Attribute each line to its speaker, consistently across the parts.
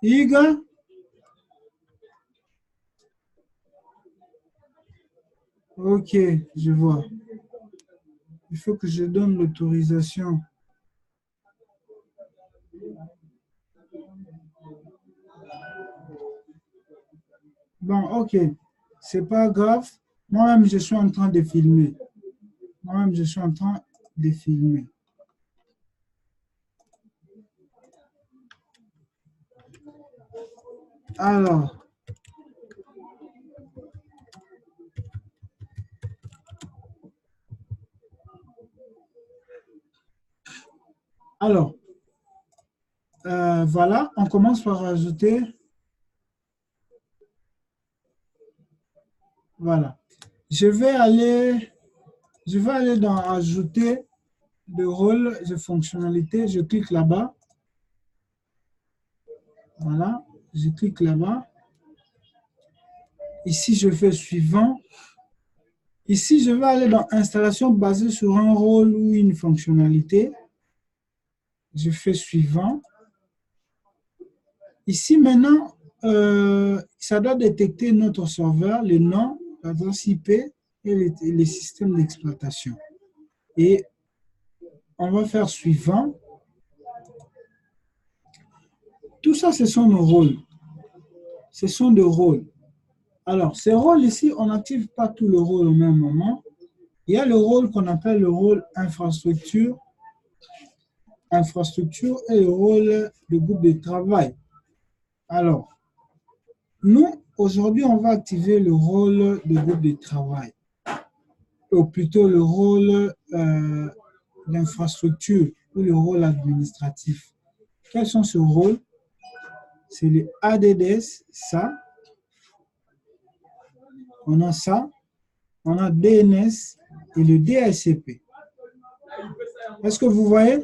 Speaker 1: Y. Ok, je vois. Il faut que je donne l'autorisation. Bon, ok. C'est pas grave. Moi-même, je suis en train de filmer. Moi-même, je suis en train de filmer. Alors. Voilà, on commence par ajouter. Voilà. Je vais aller dans ajouter de rôle de fonctionnalité. Je clique là-bas. Voilà, je clique là-bas. Ici, je fais suivant. Ici, je vais aller dans installation basée sur un rôle ou une fonctionnalité. Je fais suivant. Ici, maintenant, ça doit détecter notre serveur, le nom, l'adresse IP et les systèmes d'exploitation. Et on va faire suivant. Tout ça, ce sont nos rôles. Ce sont des rôles. Alors, ces rôles ici, on n'active pas tout le rôle au même moment. Il y a le rôle qu'on appelle le rôle infrastructure et le rôle de groupe de travail. Alors, nous, aujourd'hui, on va activer le rôle de groupe de travail, ou plutôt le rôle d'infrastructure ou le rôle administratif. Quels sont ces rôles? C'est les ADDS, ça. On a ça. On a DNS et le DHCP. Est-ce que vous voyez?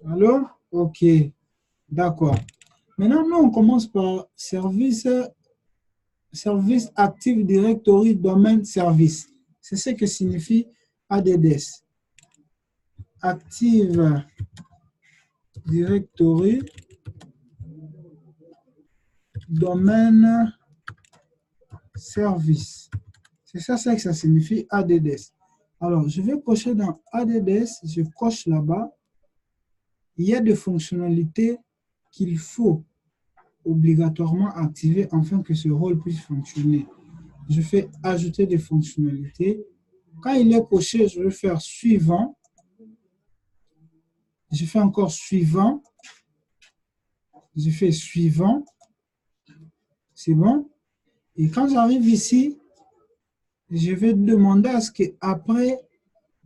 Speaker 1: Allô? OK. D'accord. Maintenant, nous, on commence par service Active Directory Domain Service. C'est ce que signifie ADDS. Active Directory Domain Service. C'est ça que ça signifie ADDS. Alors, je vais cocher dans ADDS, je coche là-bas. Il y a des fonctionnalités qu'il faut obligatoirement activer afin que ce rôle puisse fonctionner. Je fais ajouter des fonctionnalités. Quand il est coché, je vais faire suivant. Je fais encore suivant. Je fais suivant. C'est bon. Et quand j'arrive ici, je vais demander à ce qu'après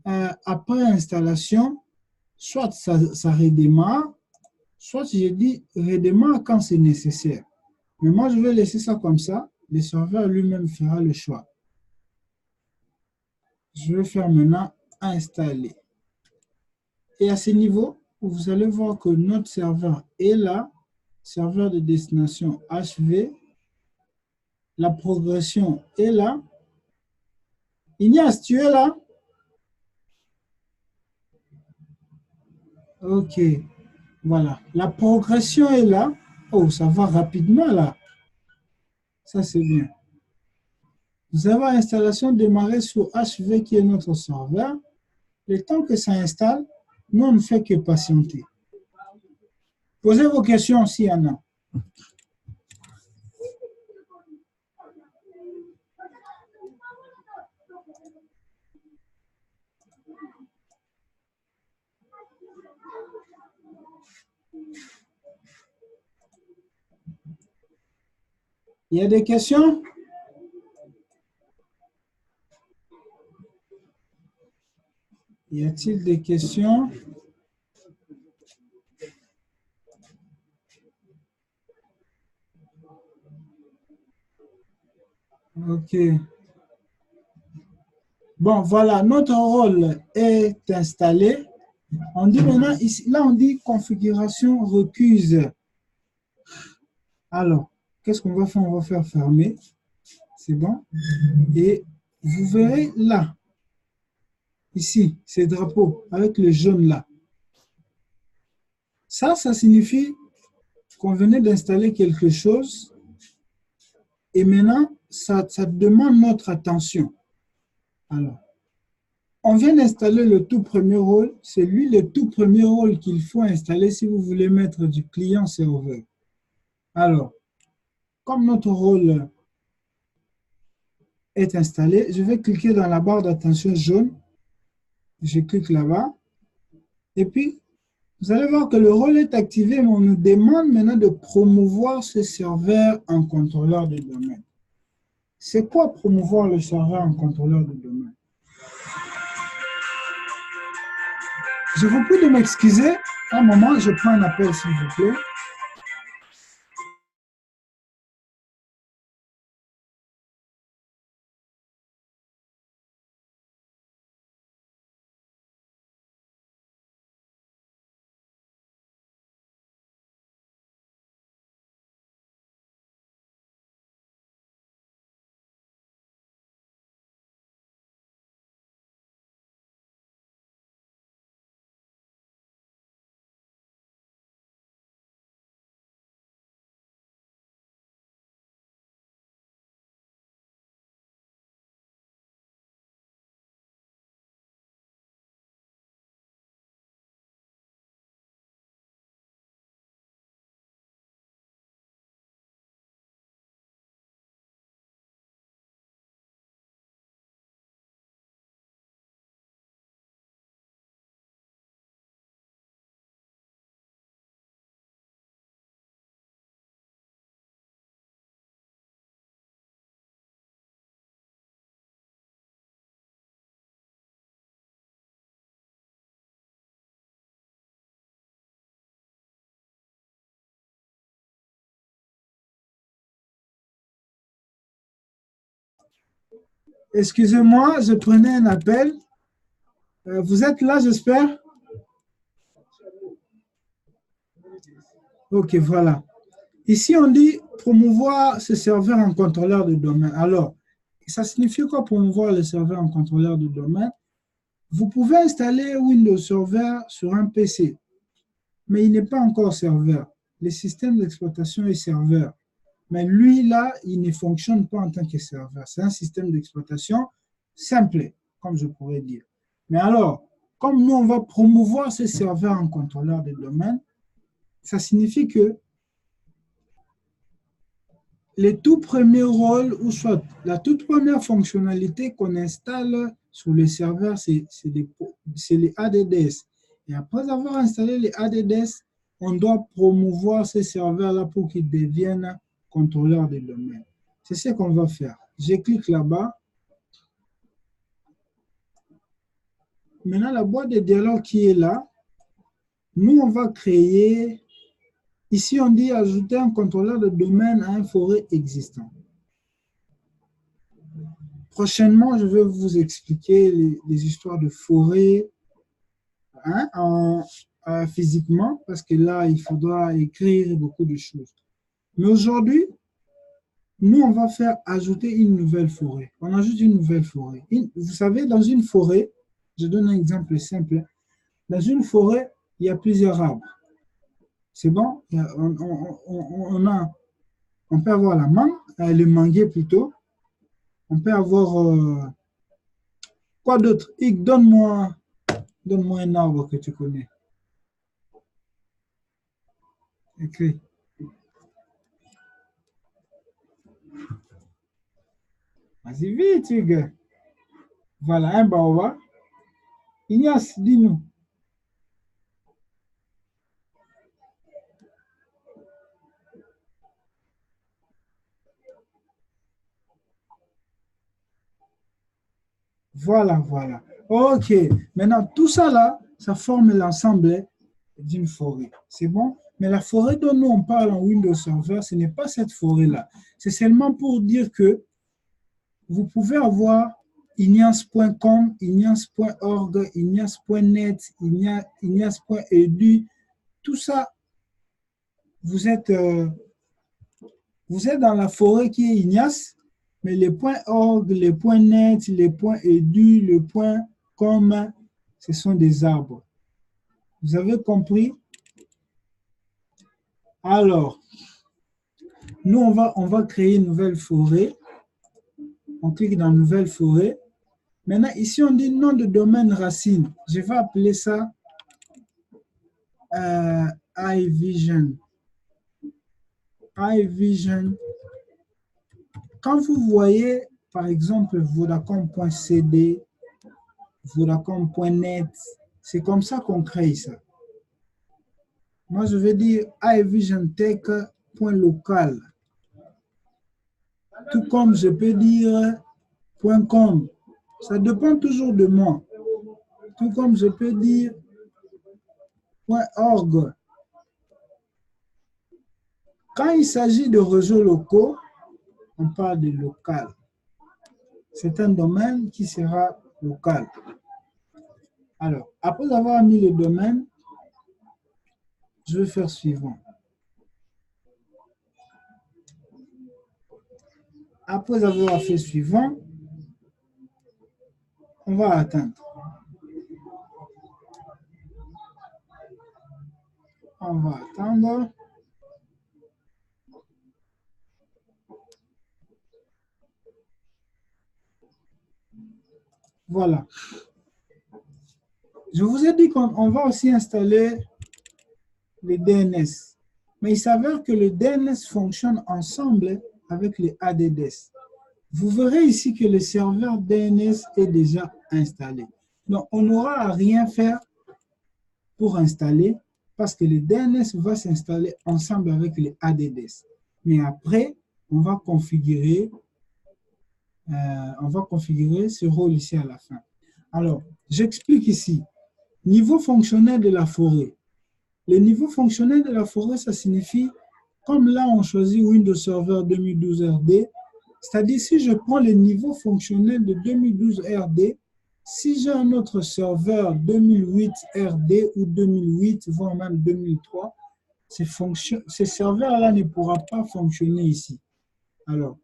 Speaker 1: après installation, soit ça redémarre, soit je dis redémarre quand c'est nécessaire. Mais moi, je vais laisser ça comme ça. Le serveur lui-même fera le choix. Je vais faire maintenant installer. Et à ce niveau, vous allez voir que notre serveur est là, serveur de destination HV. La progression est là. Ignace, tu es là? OK. Voilà. La progression est là. Oh, ça va rapidement là. Ça, c'est bien. Nous avons l'installation démarrer sur HV qui est notre serveur. Le temps que ça installe, nous, on ne fait que patienter. Posez vos questions s'il y en a. Il y a des questions? Y a-t-il des questions? OK. Bon, voilà, notre rôle est installé. On dit maintenant, ici, là, on dit configuration recuse. Alors, qu'est-ce qu'on va faire? On va faire fermer. C'est bon. Et vous verrez là, Ici, ces drapeaux avec le jaune là. Ça signifie qu'on venait d'installer quelque chose et maintenant, ça demande notre attention. Alors, on vient d'installer le tout premier rôle. C'est lui le tout premier rôle qu'il faut installer si vous voulez mettre du client-serveur. Alors, comme notre rôle est installé, je vais cliquer dans la barre d'attention jaune. Je clique là-bas. Et puis, vous allez voir que le rôle est activé, mais on nous demande maintenant de promouvoir ce serveur en contrôleur de domaine. C'est quoi promouvoir le serveur en contrôleur de domaine? Je vous prie de m'excuser. Un moment, je prends un appel, s'il vous plaît. Excusez-moi, je prenais un appel. Vous êtes là, j'espère? OK, voilà. Ici, on dit promouvoir ce serveur en contrôleur de domaine. Alors, ça signifie quoi promouvoir le serveur en contrôleur de domaine? Vous pouvez installer Windows Server sur un PC, mais il n'est pas encore serveur. Le système d'exploitation est serveur. Mais lui, là, il ne fonctionne pas en tant que serveur. C'est un système d'exploitation simple, comme je pourrais dire. Mais alors, comme nous, on va promouvoir ce serveur en contrôleur de domaine, ça signifie que les tout premiers rôles, ou soit la toute première fonctionnalité qu'on installe sur les serveurs, c'est les ADDS. Et après avoir installé les ADDS, on doit promouvoir ces serveurs-là pour qu'ils deviennent contrôleurs de domaine. C'est ce qu'on va faire. Je clique là-bas. Maintenant, la boîte de dialogue qui est là, nous, on va créer. Ici, on dit ajouter un contrôleur de domaine à un forêt existant. Prochainement, je vais vous expliquer les histoires de forêt physiquement, parce que là, il faudra écrire beaucoup de choses. Mais aujourd'hui, nous, on va faire ajouter une nouvelle forêt. On ajoute une nouvelle forêt. Vous savez, dans une forêt, je donne un exemple simple. Dans une forêt, il y a plusieurs arbres. C'est bon? On peut avoir la mangue, le manguier plutôt. On peut avoir quoi d'autre? Donne-moi un arbre que tu connais. Écris. Vas-y vite, Hugues. Voilà, un baobab. Ignace, dis-nous. Voilà. OK. Maintenant, tout ça là, ça forme l'ensemble d'une forêt. C'est bon? Mais la forêt dont nous on parle en Windows Server, ce n'est pas cette forêt-là. C'est seulement pour dire que vous pouvez avoir ignace.com, ignace.org, ignace.net, ignace.edu. Tout ça, vous êtes dans la forêt qui est Ignace, mais les .org, les .net, les .edu, le comme ce sont des arbres. Vous avez compris? Alors, nous, on va créer une nouvelle forêt. On clique dans Nouvelle forêt. Maintenant, ici, on dit nom de domaine racine. Je vais appeler ça iVision. iVision. Quand vous voyez, par exemple, vodacom.cd, vodacom.net, c'est comme ça qu'on crée ça. Moi, je vais dire iVisionTech.local. Tout comme je peux dire .com. Ça dépend toujours de moi. Tout comme je peux dire .org. Quand il s'agit de réseaux locaux, on parle de local. C'est un domaine qui sera local. Alors, après avoir mis le domaine, je vais faire suivant. Après avoir fait suivant, on va attendre. On va attendre. Voilà. Je vous ai dit qu'on va aussi installer le DNS. Mais il s'avère que le DNS fonctionne ensemble avec les ADDS. Vous verrez ici que le serveur DNS est déjà installé. Donc, on n'aura à rien faire pour installer parce que le DNS va s'installer ensemble avec les ADDS. Mais après, on va configurer ce rôle ici à la fin. Alors, j'explique ici. Niveau fonctionnel de la forêt. Le niveau fonctionnel de la forêt, ça signifie, comme là on choisit Windows Server 2012 RD, c'est-à-dire si je prends le niveau fonctionnel de 2012 RD, si j'ai un autre serveur 2008 RD ou 2008, voire même 2003, ce serveur-là ne pourra pas fonctionner ici. Alors,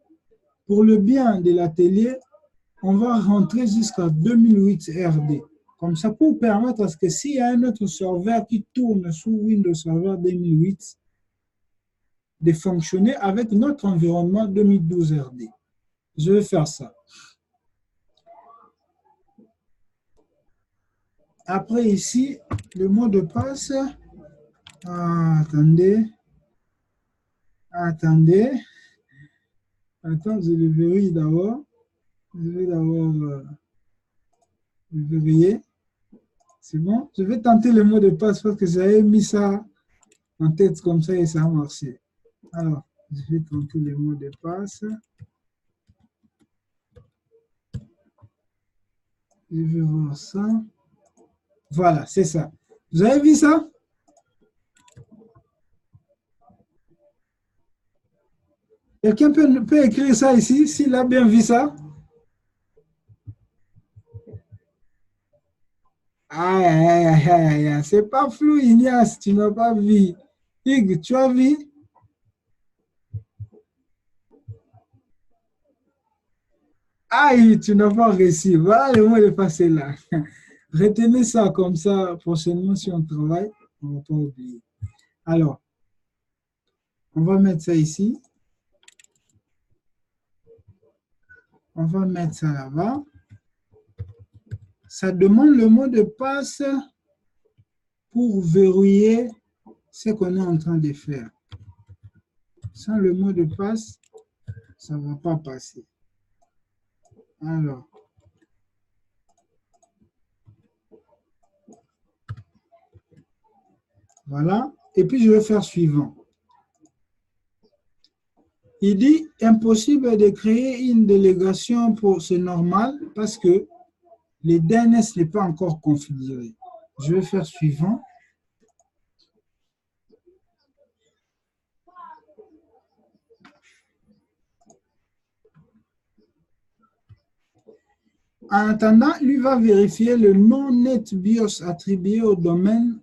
Speaker 1: pour le bien de l'atelier, on va rentrer jusqu'à 2008 RD. Comme ça, pour permettre à ce que s'il y a un autre serveur qui tourne sous Windows Server 2008, de fonctionner avec notre environnement 2012 RD. Je vais faire ça. Après ici, le mot de passe. Attendez. Attends, je le vérifie d'abord. Je vais d'abord le vérifier. C'est bon? Je vais tenter le mot de passe parce que j'avais mis ça en tête comme ça et ça a marché. Alors, je vais tenter le mot de passe. Je vais voir ça. Voilà, c'est ça. Vous avez vu ça? Quelqu'un peut écrire ça ici, s'il a bien vu ça? Aïe, aïe, aïe, aïe, aïe. C'est pas flou, Ignace, tu n'as pas vu. Hugues, tu as vu? Aïe, tu n'as pas réussi. Voilà le mot de passer là. Retenez ça comme ça, prochainement, si on travaille, on ne va pas oublier. Alors, on va mettre ça ici. On va mettre ça là-bas. Ça demande le mot de passe pour verrouiller ce qu'on est en train de faire. Sans le mot de passe, ça ne va pas passer. Alors, voilà. Et puis, je vais faire suivant. Il dit impossible de créer une délégation pour c'est normal parce que le DNS n'est pas encore configuré. Je vais faire suivant. En attendant, lui va vérifier le nom NetBIOS attribué au domaine.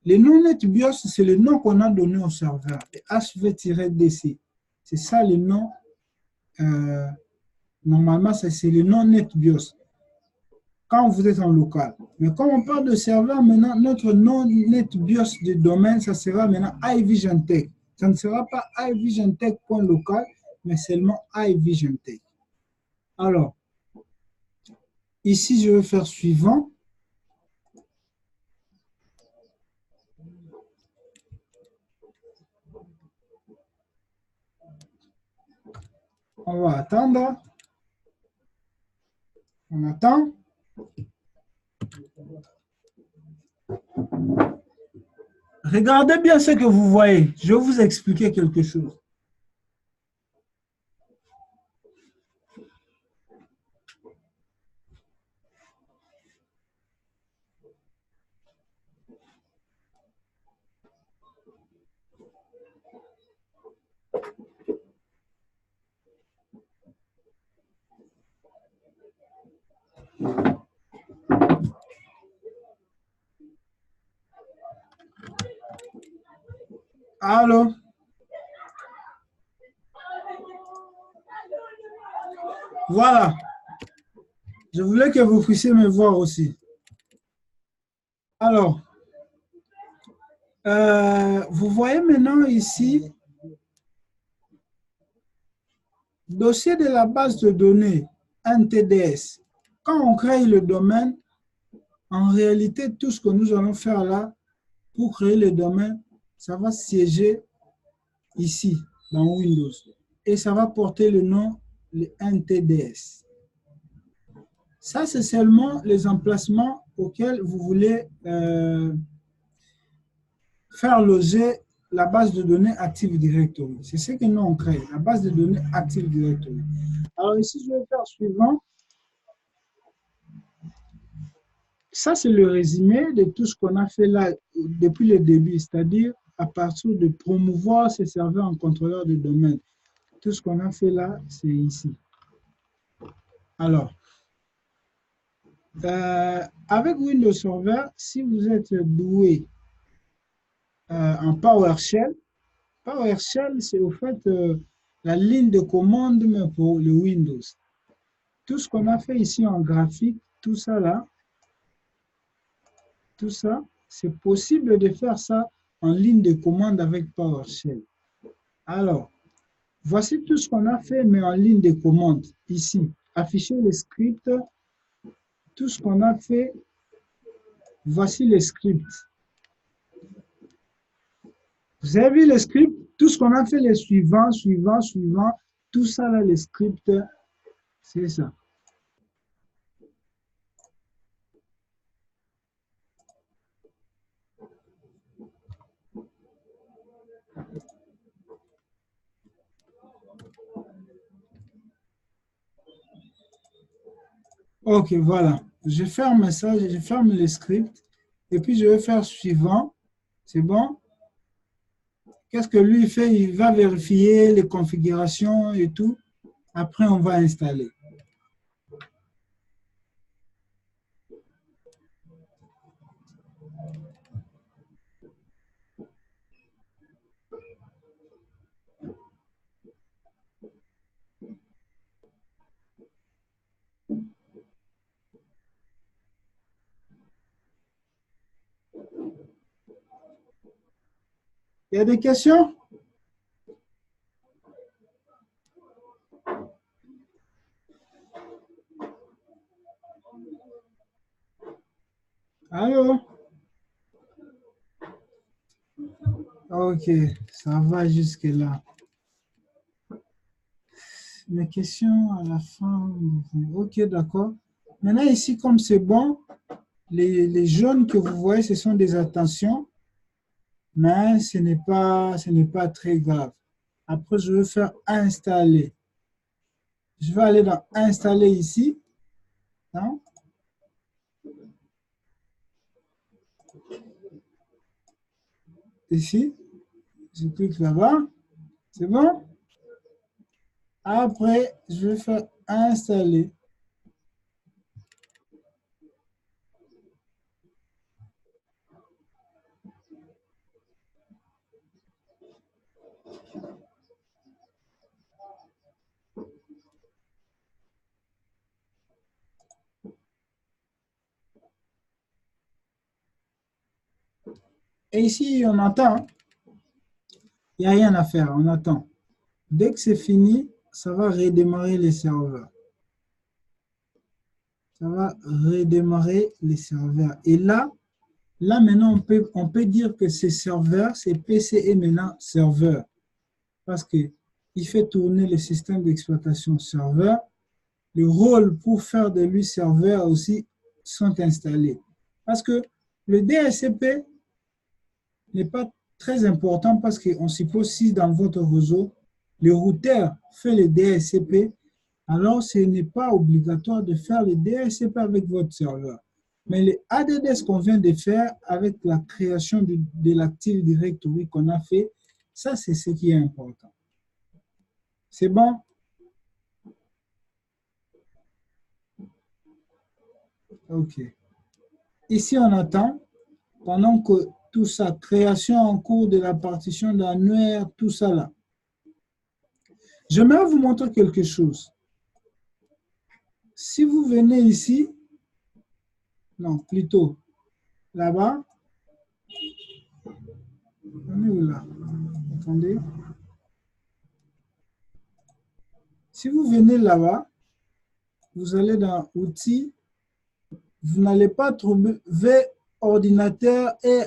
Speaker 1: Le nom NetBIOS, c'est le nom qu'on a donné au serveur, HV-DC. C'est ça le nom. Normalement, c'est le nom NetBIOS. quand vous êtes en local. Mais comme on parle de serveur, maintenant, notre nom NetBIOS de domaine, ça sera maintenant iVisionTech. Ça ne sera pas iVisionTech.local, mais seulement iVisionTech. Alors, ici, je vais faire suivant. On va attendre. On attend. Regardez bien ce que vous voyez. Je vais vous expliquer quelque chose. Allô? Voilà. Je voulais que vous puissiez me voir aussi. Alors, vous voyez maintenant ici, dossier de la base de données, NTDS. Quand on crée le domaine, en réalité, tout ce que nous allons faire là, pour créer le domaine, ça va siéger ici, dans Windows. Et ça va porter le nom, le NTDS. Ça, c'est seulement les emplacements auxquels vous voulez faire loger la base de données Active Directory. C'est ce que nous on crée, la base de données Active Directory. Alors ici, je vais faire suivant. Ça, c'est le résumé de tout ce qu'on a fait là depuis le début, c'est-à-dire à partir de promouvoir ces serveurs en contrôleur de domaine. Tout ce qu'on a fait là, c'est ici. Alors, avec Windows Server, si vous êtes doué en PowerShell, PowerShell, c'est au fait la ligne de commande pour le Windows. Tout ce qu'on a fait ici en graphique, tout ça là, tout ça, c'est possible de faire ça en ligne de commande avec PowerShell. Alors, voici tout ce qu'on a fait, mais en ligne de commande. Ici, afficher les scripts, tout ce qu'on a fait, voici les scripts. Vous avez vu les scripts? Tout ce qu'on a fait, les suivants, tout ça là, les scripts, c'est ça. Ok, voilà. Je ferme ça, je ferme le script et puis je vais faire suivant. C'est bon? Qu'est-ce que lui fait? Il va vérifier les configurations et tout. Après, on va installer. Il y a des questions? Allô? Ok, ça va jusque-là. Les questions à la fin. Ok, d'accord. Maintenant, ici, comme c'est bon, les jaunes que vous voyez, ce sont des attentions, mais ce n'est pas très grave. Après, je vais faire installer. Je vais aller dans installer ici. Hein? Ici, je clique là-bas. C'est bon? Après, je vais faire installer. Et ici, on attend. Il n'y a rien à faire, on attend. Dès que c'est fini, ça va redémarrer les serveurs. Ça va redémarrer les serveurs. Et là maintenant, on peut dire que ces serveurs, ces PC est maintenant serveur. Parce qu'il fait tourner le système d'exploitation serveur. Le rôle pour faire de lui serveur aussi sont installés. Parce que le DHCP n'est pas très important parce qu'on suppose si dans votre réseau, le routeur fait le DHCP, alors ce n'est pas obligatoire de faire le DHCP avec votre serveur. Mais le ADDS qu'on vient de faire avec la création de l'Active Directory qu'on a fait, ça c'est ce qui est important. C'est bon? OK. Ici, on attend pendant que tout ça, création en cours de la partition d'annuaire, tout ça là. J'aimerais vous montrer quelque chose. Si vous venez ici, non, plutôt là-bas, on est où là? Attendez. Si vous venez là-bas, vous allez dans Outils, vous n'allez pas trouver ordinateur et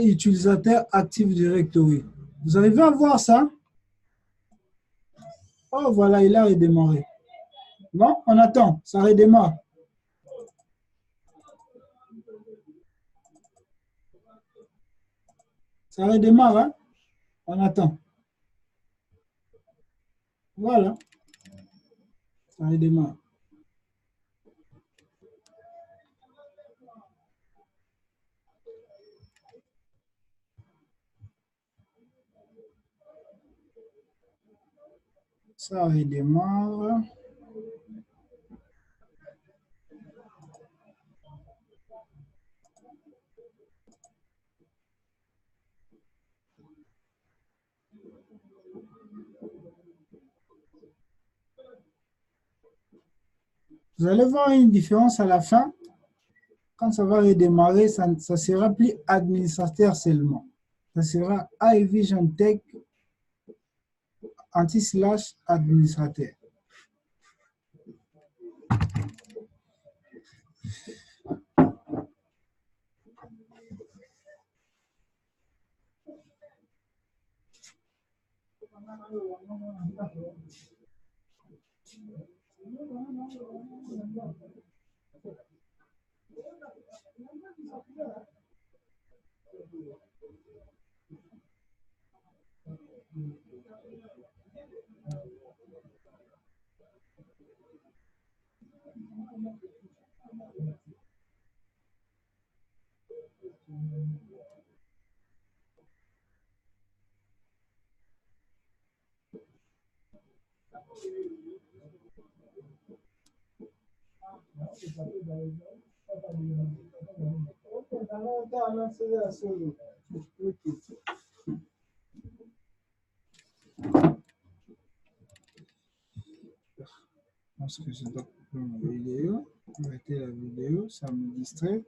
Speaker 1: utilisateur Active Directory. Vous arrivez à voir ça? Oh, voilà, il a redémarré. Bon, on attend, ça redémarre. Ça redémarre, hein? On attend. Voilà, ça redémarre. Ça redémarre. Vous allez voir une différence à la fin. Quand ça va redémarrer, ça ne sera plus administrateur seulement. Ça sera iVision Tech anti/administrateur. Je pense que je dois couper ma vidéo. Arrêter la vidéo, ça me distrait.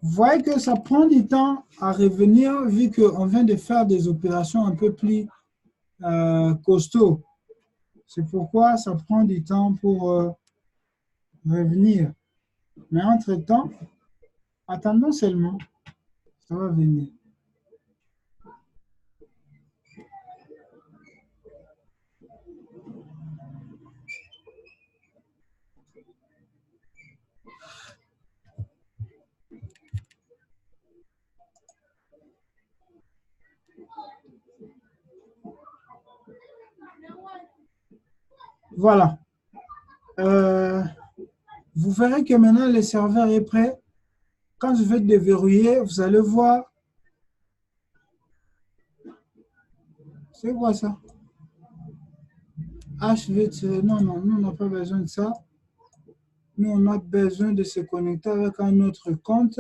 Speaker 1: Vous voyez que ça prend du temps à revenir vu qu'on vient de faire des opérations un peu plus costauds. C'est pourquoi ça prend du temps pour revenir. Mais entre-temps, attendons seulement, ça va venir. Voilà. Vous verrez que maintenant le serveur est prêt. Quand je vais déverrouiller, vous allez voir. C'est quoi ça? HV, non, non, nous on n'a pas besoin de ça. Nous on a besoin de se connecter avec un autre compte.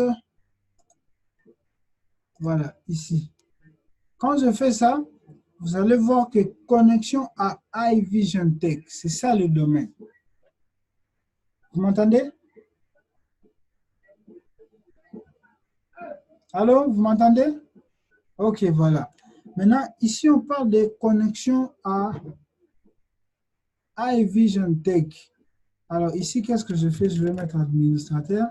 Speaker 1: Voilà, ici. Quand je fais ça, vous allez voir que connexion à iVision Tech, c'est ça le domaine. Vous m'entendez? Allô, vous m'entendez? Ok, voilà. Maintenant, ici, on parle de connexion à iVision Tech. Alors, ici, qu'est-ce que je fais? Je vais mettre administrateur.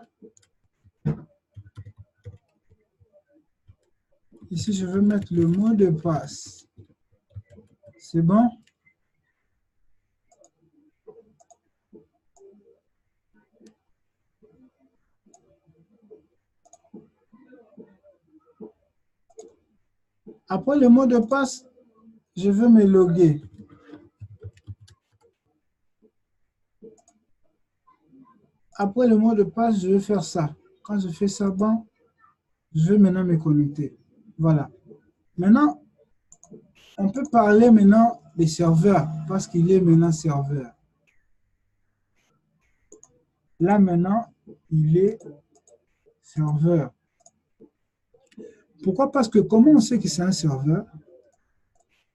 Speaker 1: Ici, je vais mettre le mot de passe. C'est bon? Après le mot de passe, je vais me loguer. Après le mot de passe, je vais faire ça. Quand je fais ça, bon, je vais maintenant me connecter. Voilà. Maintenant, on peut parler maintenant des serveurs parce qu'il est maintenant serveur. Là maintenant, il est serveur. Pourquoi? Parce que comment on sait que c'est un serveur?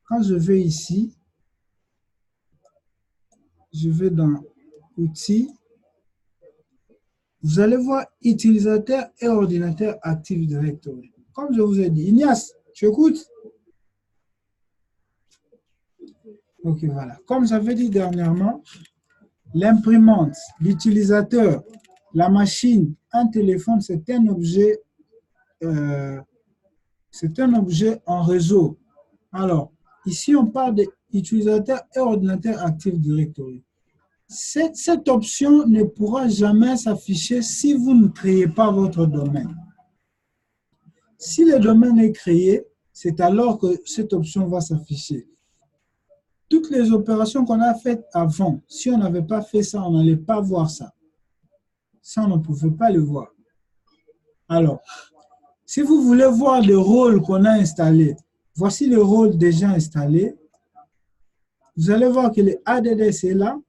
Speaker 1: Quand je vais ici, je vais dans Outils. Vous allez voir utilisateur et ordinateur Active Directory. Comme je vous ai dit, Ignace, tu écoutes? Ok, voilà. Comme j'avais dit dernièrement, l'imprimante, l'utilisateur, la machine, un téléphone, c'est un objet en réseau. Alors, ici, on parle d'utilisateur et ordinateur Active Directory. Cette option ne pourra jamais s'afficher si vous ne créez pas votre domaine. Si le domaine est créé, c'est alors que cette option va s'afficher. Toutes les opérations qu'on a faites avant, si on n'avait pas fait ça, on n'allait pas voir ça. Ça, on ne pouvait pas le voir. Alors, si vous voulez voir le rôle qu'on a installé, voici le rôle déjà installé. Vous allez voir que le ADDS est là.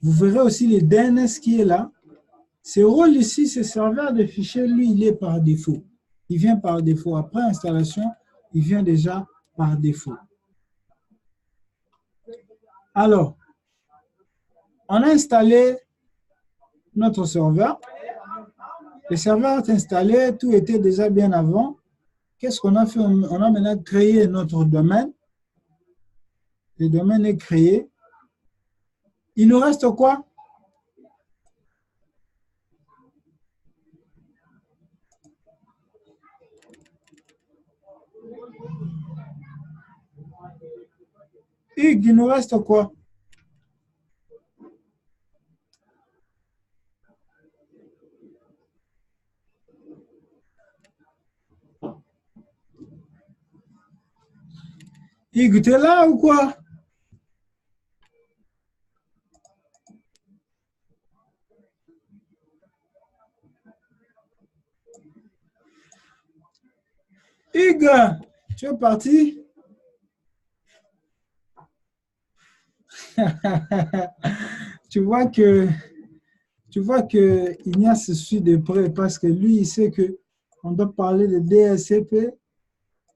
Speaker 1: Vous verrez aussi le DNS qui est là. Ce rôle ici, ce serveur de fichiers, lui, il est par défaut. Il vient par défaut. Après installation, il vient déjà par défaut. Alors, on a installé notre serveur. Le serveur est installé, tout était déjà bien avant. Qu'est-ce qu'on a fait? On a maintenant créé notre domaine. Le domaine est créé. Il nous reste quoi? Hugues, il nous reste quoi? Hugues, tu es là ou quoi? Hugues, tu es parti? tu vois que Ignace suit de près parce que lui, il sait que on doit parler de DHCP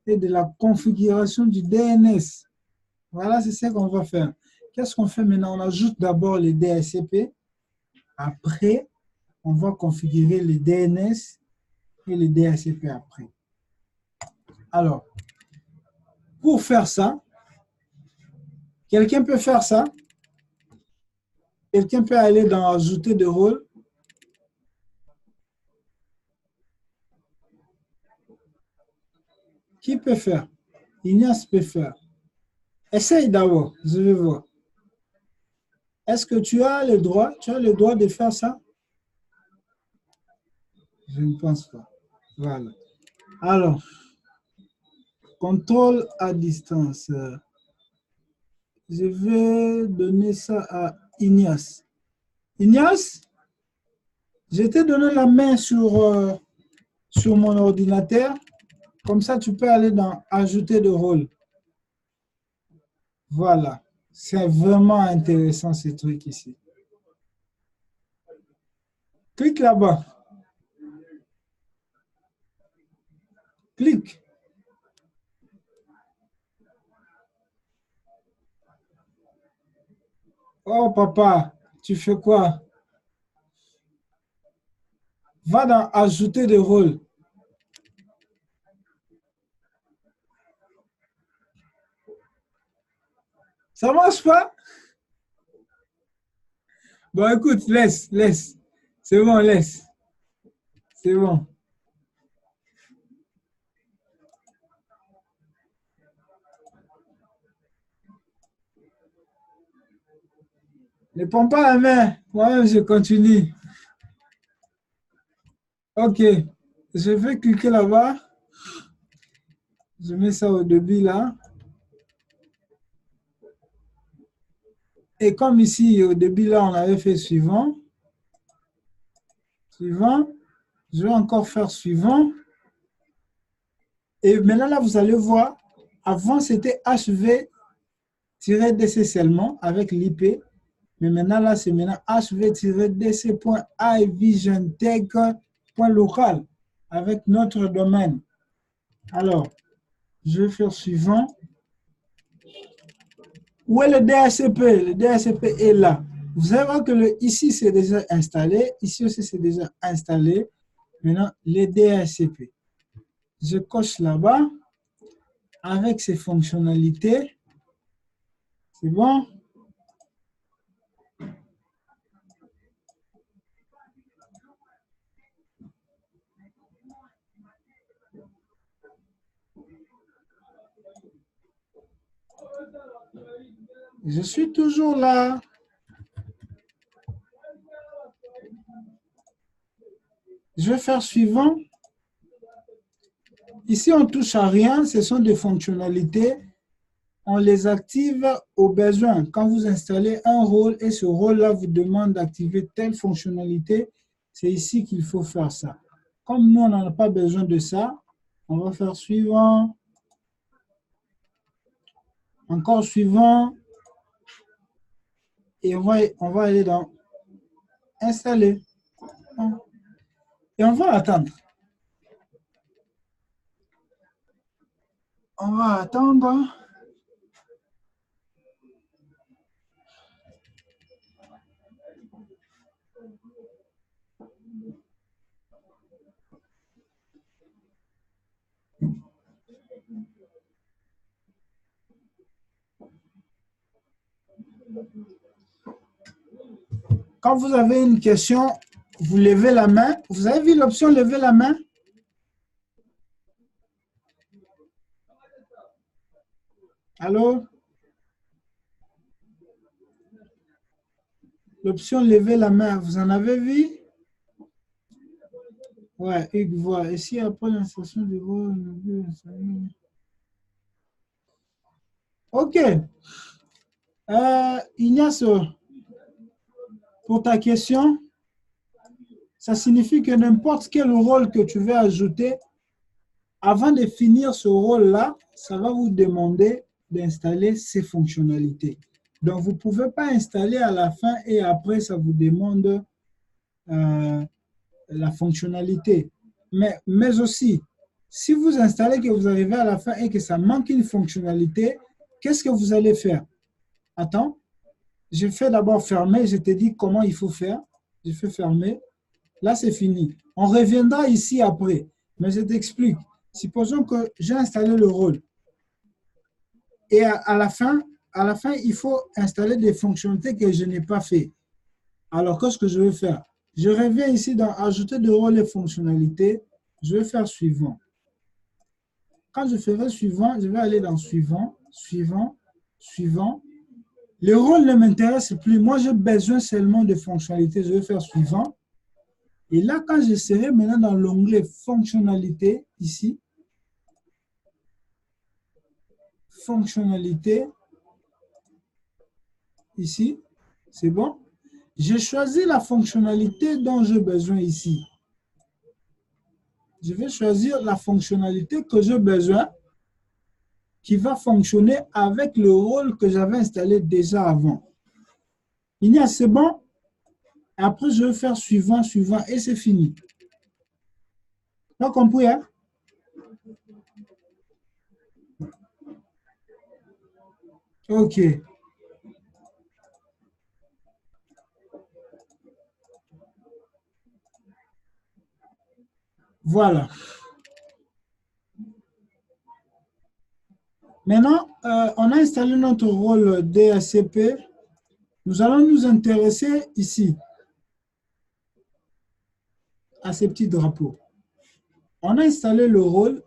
Speaker 1: et de la configuration du DNS. Voilà, c'est ce qu'on va faire. Qu'est-ce qu'on fait maintenant? On ajoute d'abord les DHCP. Après, on va configurer les DNS et les DHCP après. Alors, pour faire ça, quelqu'un peut faire ça. Quelqu'un peut aller dans ajouter de rôle. Qui peut faire? Ignace peut faire. Essaye d'abord, je vais voir. Est-ce que tu as le droit? Tu as le droit de faire ça? Je ne pense pas. Voilà. Alors, contrôle à distance. Je vais donner ça à Ignace. Ignace, je t'ai donné la main sur mon ordinateur. Comme ça, tu peux aller dans ajouter de rôle. Voilà. C'est vraiment intéressant ce truc ici. Clique là-bas. Clique. Oh, papa, tu fais quoi? Va dans ajouter des rôles. Ça marche pas? Bon, écoute, laisse, laisse. C'est bon, laisse. C'est bon. Ne prends pas la main. Moi-même, je continue. OK. Je vais cliquer là-bas. Je mets ça au début là. Et comme ici, au début là, on avait fait suivant. Suivant. Je vais encore faire suivant. Et maintenant, là, vous allez voir. Avant, c'était HV-DC seulement avec l'IP. Mais maintenant, là, c'est maintenant hv-dc.ivisiontech.local avec notre domaine. Alors, je vais faire suivant. Où est le DHCP? Le DHCP est là. Vous allez voir que ici, c'est déjà installé. Ici aussi, c'est déjà installé. Maintenant, le DHCP. Je coche là-bas avec ses fonctionnalités. C'est bon? Je suis toujours là. Je vais faire suivant. Ici, on ne touche à rien. Ce sont des fonctionnalités. On les active au besoin. Quand vous installez un rôle et ce rôle-là vous demande d'activer telle fonctionnalité, c'est ici qu'il faut faire ça. Comme nous, on n'en a pas besoin de ça, on va faire suivant, encore suivant, et on va aller dans installer. Et on va attendre. On va attendre. Quand vous avez une question, vous levez la main. Vous avez vu l'option lever la main? Allô? L'option lever la main, vous en avez vu? Ouais, Hugues voit. Et si après l'insertion du rôle, OK. Ignace, pour ta question, ça signifie que n'importe quel rôle que tu veux ajouter, avant de finir ce rôle-là, ça va vous demander d'installer ces fonctionnalités. Donc, vous ne pouvez pas installer à la fin et après, ça vous demande la fonctionnalité. Mais aussi, si vous installez que vous arrivez à la fin et que ça manque une fonctionnalité, qu'est-ce que vous allez faire? Attends, je fais d'abord fermer, je te dis comment il faut faire. Je fais fermer. Là, c'est fini. On reviendra ici après, mais je t'explique. Supposons que j'ai installé le rôle et à la fin, il faut installer des fonctionnalités que je n'ai pas fait. Alors, qu'est-ce que je vais faire? Je reviens ici dans ajouter de rôle et fonctionnalités. Je vais faire suivant. Quand je ferai suivant, je vais aller dans suivant, suivant, suivant. Le rôle ne m'intéresse plus. Moi, j'ai besoin seulement de fonctionnalités. Je vais faire suivant. Et là, quand je serai maintenant dans l'onglet fonctionnalité, ici, fonctionnalité, ici, c'est bon. J'ai choisi la fonctionnalité dont j'ai besoin ici. Je vais choisir la fonctionnalité que j'ai besoin qui va fonctionner avec le rôle que j'avais installé déjà avant. Il y a, c'est bon. Après, je vais faire suivant, suivant et c'est fini. Pas compris, hein? OK. Voilà. Maintenant, on a installé notre rôle DHCP. Nous allons nous intéresser ici à ces petits drapeaux. On a installé le rôle,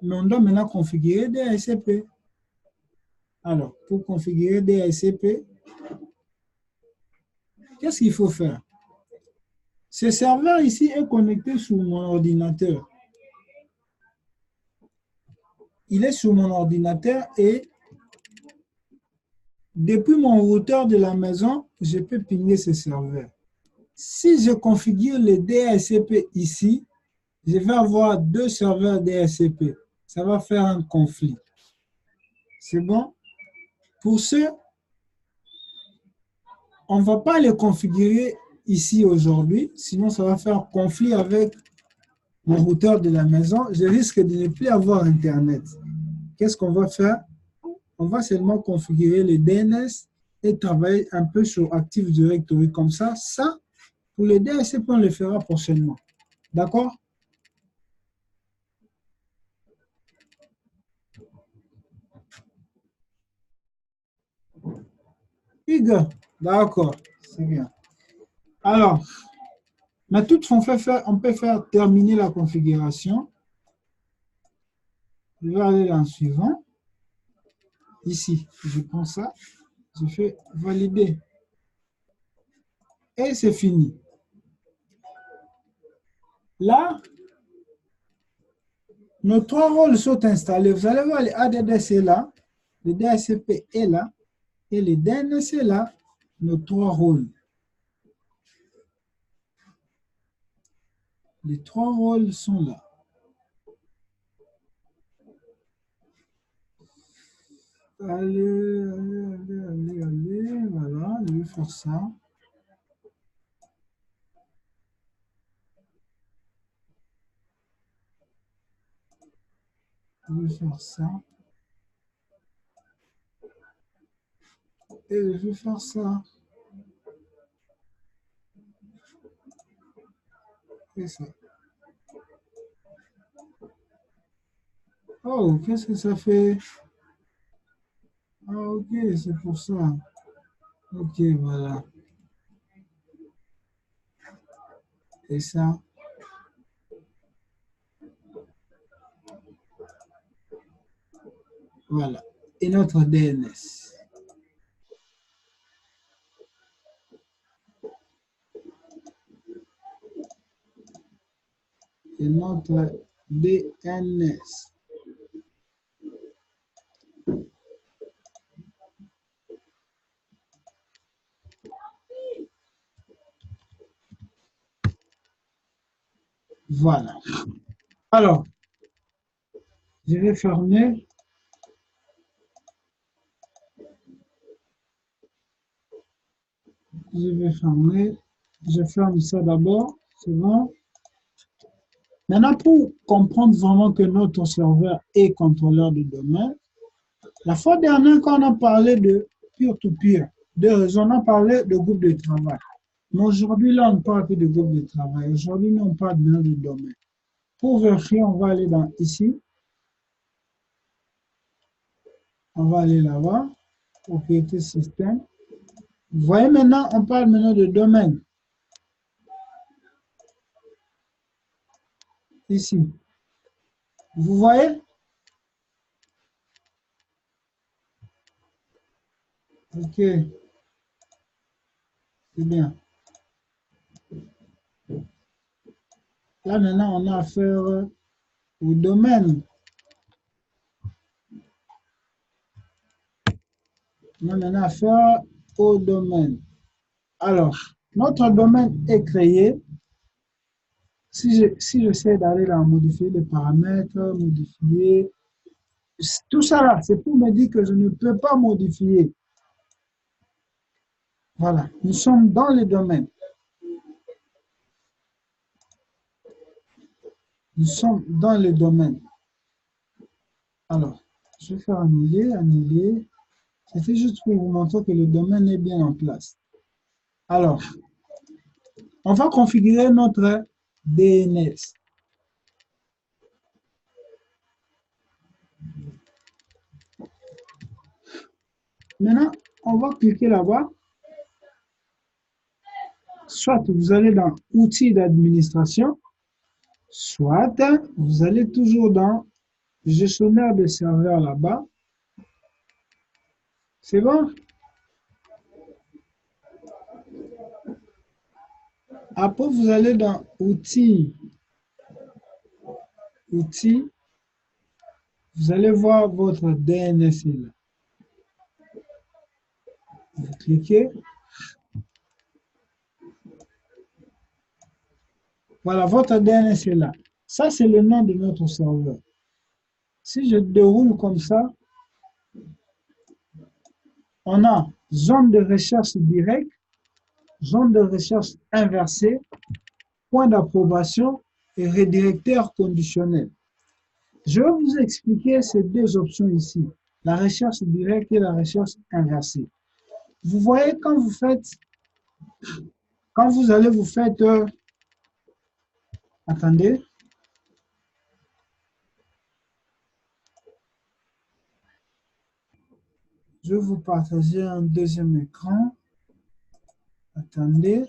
Speaker 1: mais on doit maintenant configurer DHCP. Alors, pour configurer DHCP, qu'est-ce qu'il faut faire? Ce serveur ici est connecté sur mon ordinateur. Il est sur mon ordinateur et depuis mon routeur de la maison, je peux pinguer ce serveur. Si je configure le DHCP ici, je vais avoir deux serveurs DHCP. Ça va faire un conflit. C'est bon? Pour ce, on ne va pas les configurer ici aujourd'hui, sinon ça va faire conflit avec mon routeur de la maison. Je risque de ne plus avoir Internet. Qu'est-ce qu'on va faire? On va seulement configurer le DNS et travailler un peu sur Active Directory comme ça. Ça, pour le DHCP, on le fera prochainement. D'accord? Hugues, d'accord, c'est bien. Alors, mais toutefois, on peut faire terminer la configuration. Je vais aller dans le suivant. Ici, je prends ça, je fais valider. Et c'est fini. Là, nos trois rôles sont installés. Vous allez voir, le ADDC est là, le DHCP est là, et le DNS est là, nos trois rôles. Les trois rôles sont là. Allez, voilà, je vais faire ça. Je vais faire ça. Et je vais faire ça. Et ça. Oh, qu'est-ce que ça fait? Ah, ok, c'est pour ça. Ok, voilà. Et ça. Voilà. Et notre DNS. Et notre DNS. Voilà. Alors, je vais fermer. Je vais fermer. Je ferme ça d'abord. C'est bon. Maintenant, pour comprendre vraiment que notre serveur est contrôleur de domaine, la fois dernière, quand on a parlé de peer-to-peer, on a parlé de groupe de travail. Mais aujourd'hui, là, on ne parle plus de groupe de travail. Aujourd'hui, nous, on parle de domaine. Pour vérifier, on va aller dans ici. On va aller là-bas. Propriété système. Vous voyez maintenant, on parle maintenant de domaine. Ici. Vous voyez? Ok. C'est bien. Là, maintenant, on a affaire au domaine. On a maintenant affaire au domaine. Alors, notre domaine est créé. Si j'essaie d'aller là, modifier les paramètres, modifier, tout ça là, c'est pour me dire que je ne peux pas modifier. Voilà, nous sommes dans le domaine. Nous sommes dans le domaine. Alors, je vais faire annuler, annuler. C'était juste pour vous montrer que le domaine est bien en place. Alors, on va configurer notre DNS. Maintenant, on va cliquer là-bas. Soit vous allez dans Outils d'administration, soit vous allez toujours dans Gestionnaire de serveurs là-bas. C'est bon? Après, vous allez dans Outils. Outils. Vous allez voir votre DNS là. Vous cliquez. Voilà, votre DNS est là. Ça, c'est le nom de notre serveur. Si je déroule comme ça, on a zone de recherche directe, zone de recherche inversée, point d'approbation et redirecteur conditionnel. Je vais vous expliquer ces deux options ici, la recherche directe et la recherche inversée. Vous voyez quand vous allez vous faire, attendez, je vais vous partager un deuxième écran. Attendez.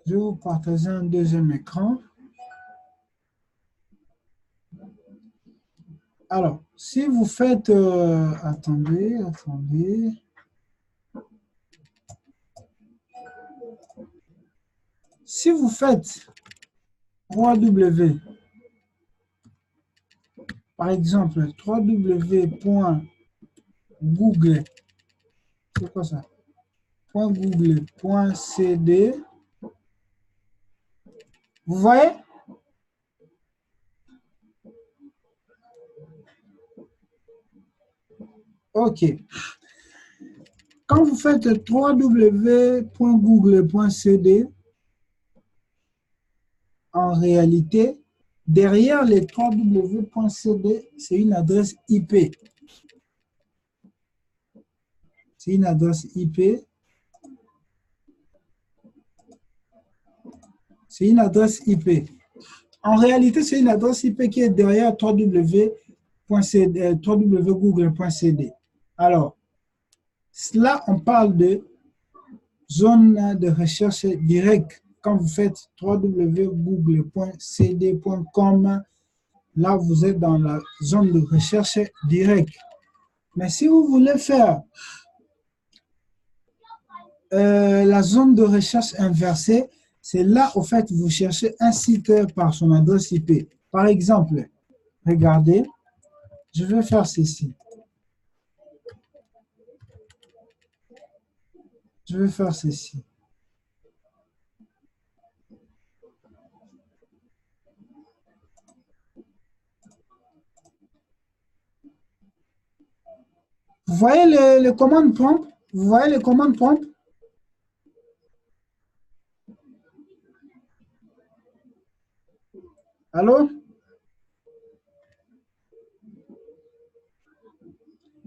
Speaker 1: Je vais vous partager un deuxième écran. Alors, si vous faites... attendez. Si vous faites 3W, par exemple, 3W.google, c'est quoi ça? .google.cd, vous voyez? OK. Quand vous faites www.google.cd, en réalité, derrière les www.cd, c'est une adresse IP. C'est une adresse IP. C'est une adresse IP. En réalité, c'est une adresse IP qui est derrière www.google.cd. Alors, là, on parle de zone de recherche directe. Quand vous faites www.google.cd.com, là, vous êtes dans la zone de recherche directe. Mais si vous voulez faire la zone de recherche inversée, c'est là, au fait, vous cherchez un site par son adresse IP. Par exemple, regardez, je vais faire ceci. Je vais faire ceci. Vous voyez les commandes prompt? Vous voyez les commandes prompt? Allô?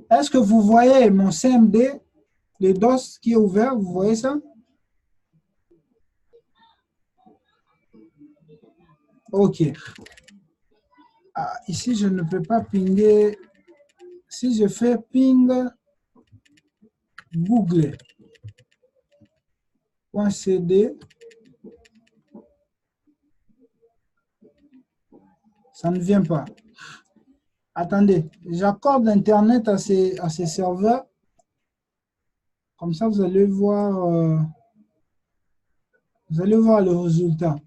Speaker 1: Est-ce que vous voyez mon CMD, le DOS qui est ouvert? Vous voyez ça? OK. Ah, ici, je ne peux pas pinguer. Si je fais ping google.cd, ça ne vient pas. Attendez, j'accorde Internet à ces serveurs. Comme ça, vous allez voir le résultat.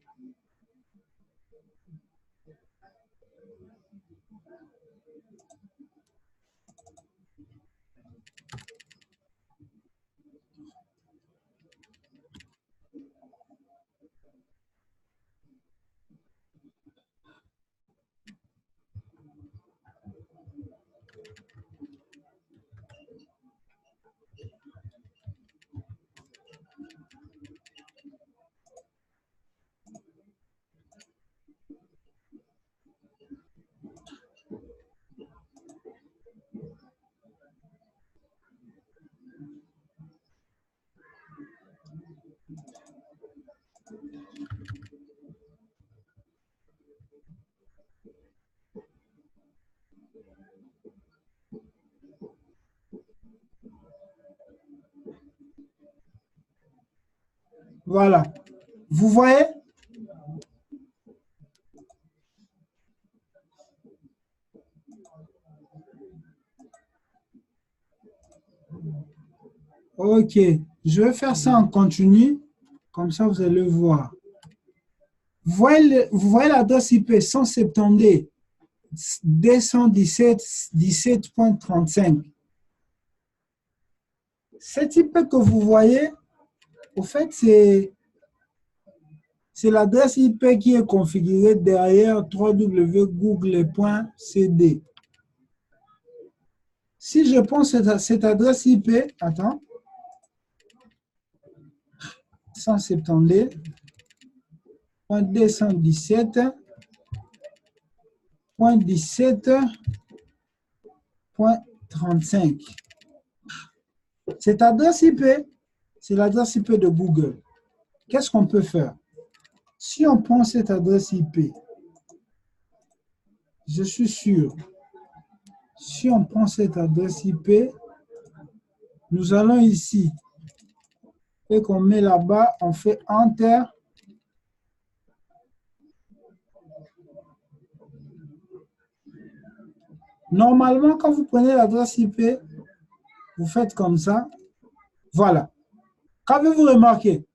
Speaker 1: Voilà. Vous voyez? OK. Je vais faire ça en continu. Comme ça, vous allez voir. Vous voyez l'adresse IP 170 217.17.35. Cette IP que vous voyez, au fait, c'est l'adresse IP qui est configurée derrière www.google.cd. Si je prends cette adresse IP, attends, 170.217.17.35. Cette adresse IP, c'est l'adresse IP de Google. Qu'est-ce qu'on peut faire? Si on prend cette adresse IP, je suis sûr, si on prend cette adresse IP, nous allons ici, et qu'on met là-bas, on fait Enter. Normalement, quand vous prenez l'adresse IP, vous faites comme ça. Voilà. Qu'avez-vous remarqué?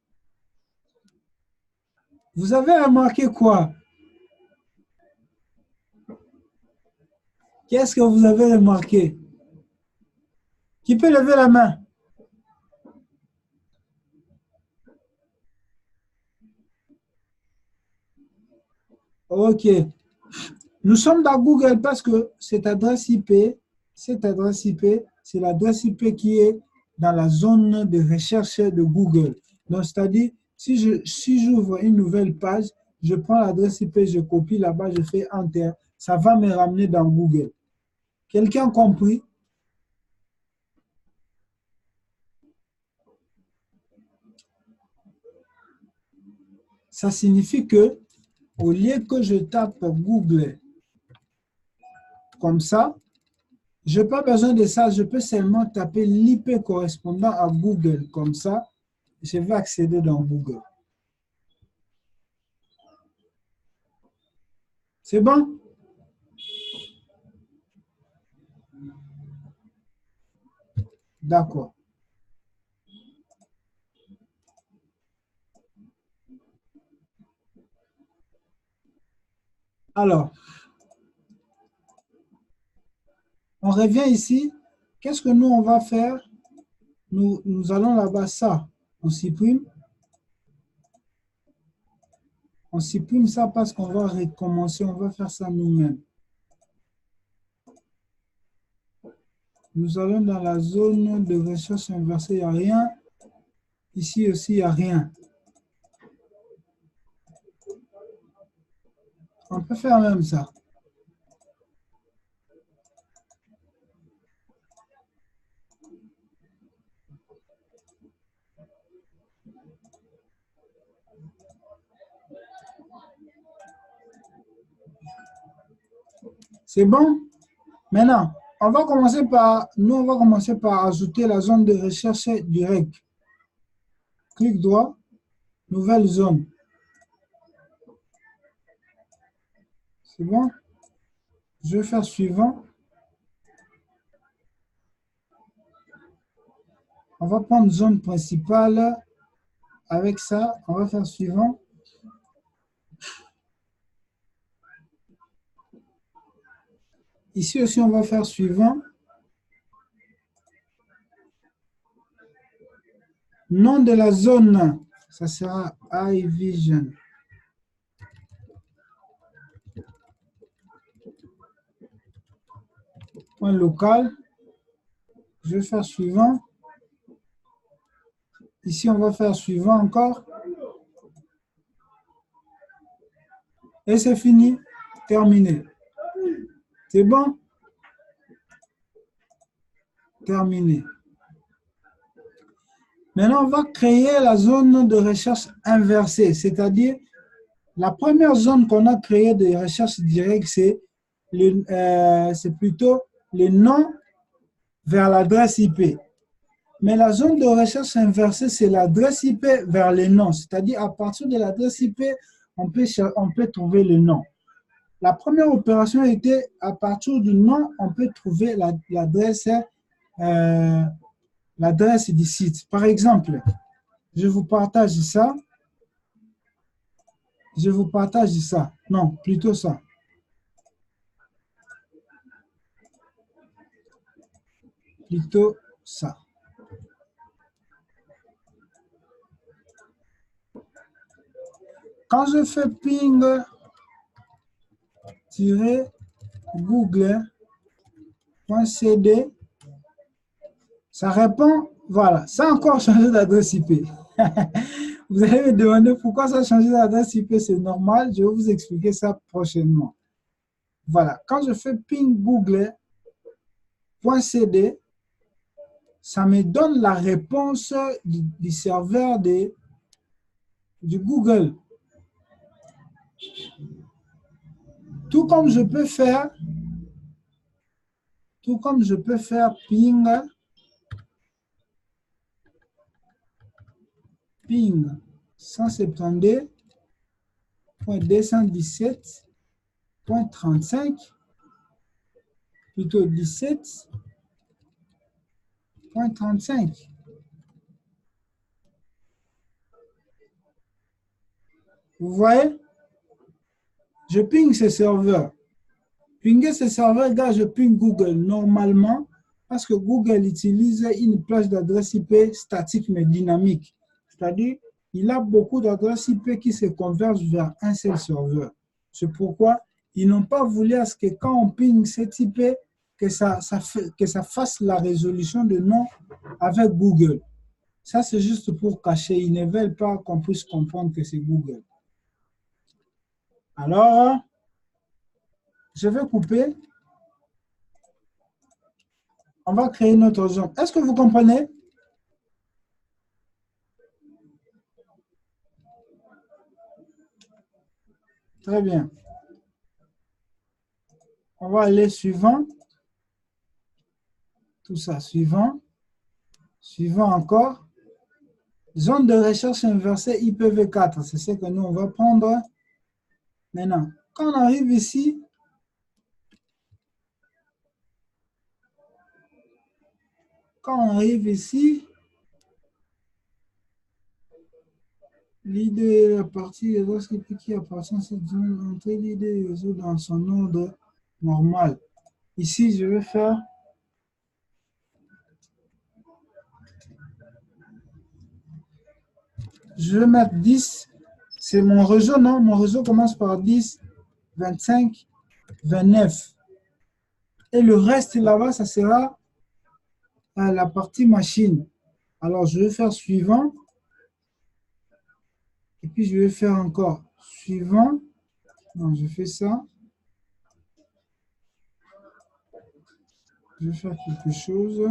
Speaker 1: Vous avez remarqué quoi? Qu'est-ce que vous avez remarqué? Qui peut lever la main? OK. Nous sommes dans Google parce que cette adresse IP, c'est l'adresse IP qui est dans la zone de recherche de Google. Donc, c'est-à-dire, si j'ouvre une nouvelle page, je prends l'adresse IP, je copie là-bas, je fais Enter, ça va me ramener dans Google. Quelqu'un a compris? Ça signifie que, au lieu que je tape Google comme ça, je n'ai pas besoin de ça, je peux seulement taper l'IP correspondant à Google comme ça, je vais accéder dans Google. C'est bon? D'accord. Alors, on revient ici. Qu'est-ce que nous, on va faire? Nous allons là-bas, ça. On supprime. On supprime ça parce qu'on va recommencer. On va faire ça nous-mêmes. Nous allons dans la zone de recherche inversée. Il n'y a rien. Ici aussi, il n'y a rien. On peut faire même ça. C'est bon? Maintenant, on va commencer par ajouter la zone de recherche directe. Clic droit, nouvelle zone. C'est bon? Je vais faire suivant. On va prendre zone principale. Avec ça, on va faire suivant. Ici aussi, on va faire suivant. Nom de la zone, ça sera iVision. Point local. Je vais faire suivant. Ici, on va faire suivant encore. Et c'est fini. Terminé. C'est bon? Terminé. Maintenant, on va créer la zone de recherche inversée, c'est-à-dire la première zone qu'on a créée de recherche directe, c'est plutôt le nom vers l'adresse IP. Mais la zone de recherche inversée, c'est l'adresse IP vers les noms. C'est-à-dire, à partir de l'adresse IP, on peut trouver le nom. La première opération était, à partir du nom, on peut trouver l'adresse du site. Par exemple, je vous partage ça. Je vous partage ça. Non, plutôt ça. Plutôt ça. Quand je fais ping google.cd, ça répond, voilà, ça a encore changé d'adresse IP. Vous allez me demander pourquoi ça a changé d'adresse IP, c'est normal, je vais vous expliquer ça prochainement. Voilà, quand je fais ping google.cd, ça me donne la réponse du serveur du Google. Tout comme je peux faire ping 172.217.35, plutôt 17.35. Vous voyez? Je ping ce serveur. Pinguer ce serveur, là, je ping Google normalement parce que Google utilise une plage d'adresse IP statique mais dynamique. C'est-à-dire, il a beaucoup d'adresses IP qui se convergent vers un seul serveur. C'est pourquoi ils n'ont pas voulu à ce que quand on ping cet IP, que ça fasse la résolution de nom avec Google. Ça, c'est juste pour cacher. Ils ne veulent pas qu'on puisse comprendre que c'est Google. Alors, je vais couper. On va créer notre zone. Est-ce que vous comprenez? Très bien. On va aller suivant. Tout ça, suivant. Suivant encore. Zone de recherche inversée IPv4. C'est ce que nous, on va prendre. Maintenant, quand on arrive ici, l'idée est la partie qui appartient à cette zone, entrer l'idée réseau dans son ordre normal. Ici, je vais faire je vais mettre 10. C'est mon réseau, non? Mon réseau commence par 10, 25, 29. Et le reste là-bas, ça sera la partie machine. Alors, je vais faire suivant. Et puis, je vais faire encore suivant. Non, je fais ça. Je vais faire quelque chose.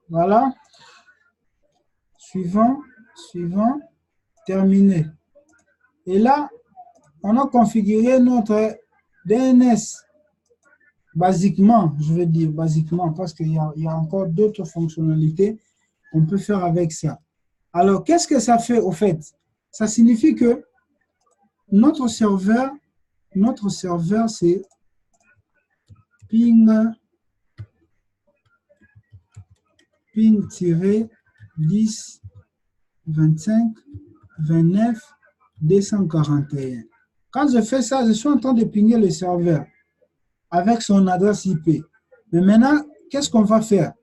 Speaker 1: Voilà. Suivant, suivant, terminé. Et là, on a configuré notre DNS. Basiquement, je veux dire basiquement, parce qu'il y a encore d'autres fonctionnalités qu'on peut faire avec ça. Alors, qu'est-ce que ça fait au fait? Ça signifie que notre serveur, c'est ping 10 25 29 241. Quand je fais ça, je suis en train de pinguer le serveur avec son adresse IP. Mais maintenant, qu'est-ce qu'on va faire?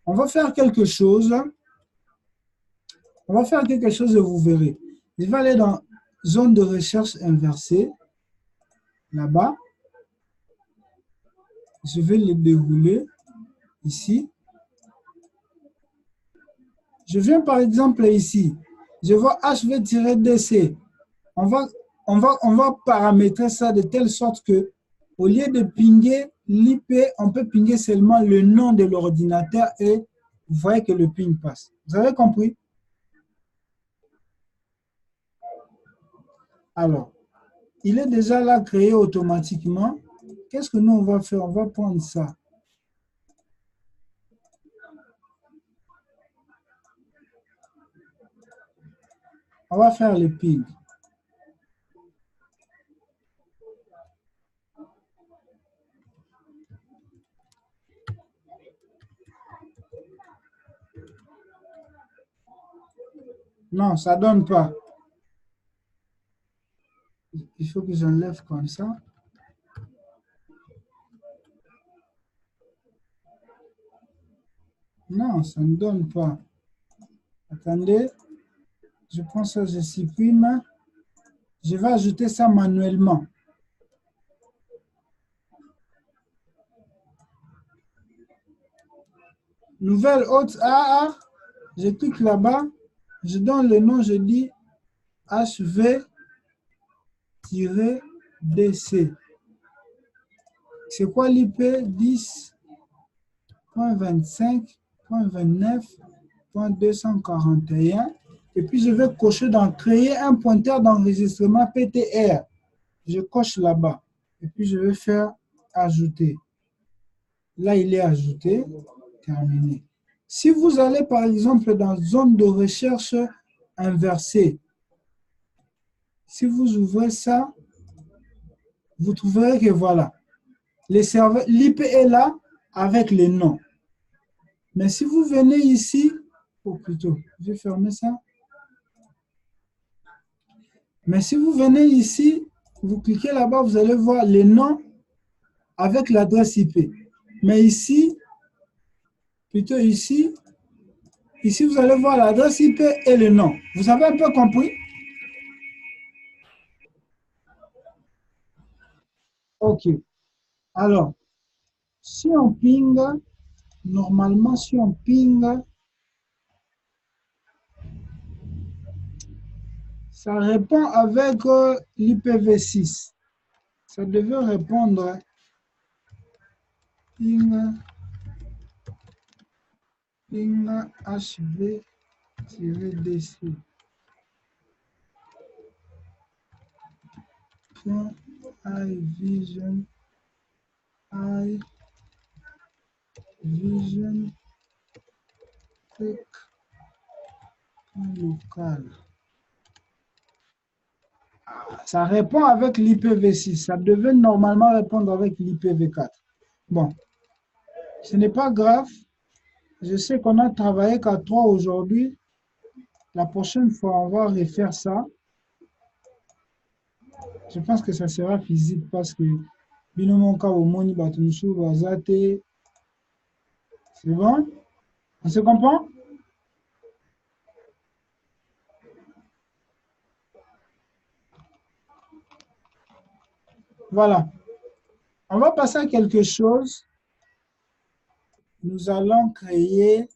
Speaker 1: On va faire quelque chose. On va faire quelque chose et vous verrez. Je vais aller dans zone de recherche inversée. Là-bas. Je vais le dérouler ici. Je viens par exemple ici. Je vois HV-DC. On va paramétrer ça de telle sorte que, au lieu de pinguer l'IP, on peut pinguer seulement le nom de l'ordinateur et vous voyez que le ping passe. Vous avez compris? Alors, il est déjà là créé automatiquement. Qu'est-ce que nous, on va faire? On va prendre ça. On va faire le ping. Non, ça ne donne pas. Il faut que j'enlève comme ça. Non, ça ne donne pas. Attendez. Je prends ça, je supprime. Je vais ajouter ça manuellement. Nouvelle hôte AA. Je clique là-bas. Je donne le nom, je dis HV-DC. C'est quoi l'IP? 10.25.29.241. Et puis, je vais cocher dans créer un pointeur d'enregistrement PTR. Je coche là-bas. Et puis, je vais faire ajouter. Là, il est ajouté. Terminé. Si vous allez, par exemple, dans zone de recherche inversée, si vous ouvrez ça, vous trouverez que voilà, l'IP est là avec les noms. Mais si vous venez ici, ou plutôt, je vais fermer ça. Mais si vous venez ici, vous cliquez là-bas, vous allez voir les noms avec l'adresse IP. Mais ici, plutôt ici, vous allez voir l'adresse IP et le nom. Vous avez un peu compris? OK. Alors, si on ping, normalement, si on ping, ça répond avec l'IPv6. Ça devait répondre ping HV-DC. iVision Tech local. Ça répond avec l'IPv6. Ça devait normalement répondre avec l'IPv4. Bon, ce n'est pas grave. Je sais qu'on a travaillé qu'à 3 aujourd'hui. La prochaine fois, on va refaire ça. Je pense que ça sera physique parce que c'est bon? On se comprend? Voilà. On va passer à quelque chose. Nous allons créer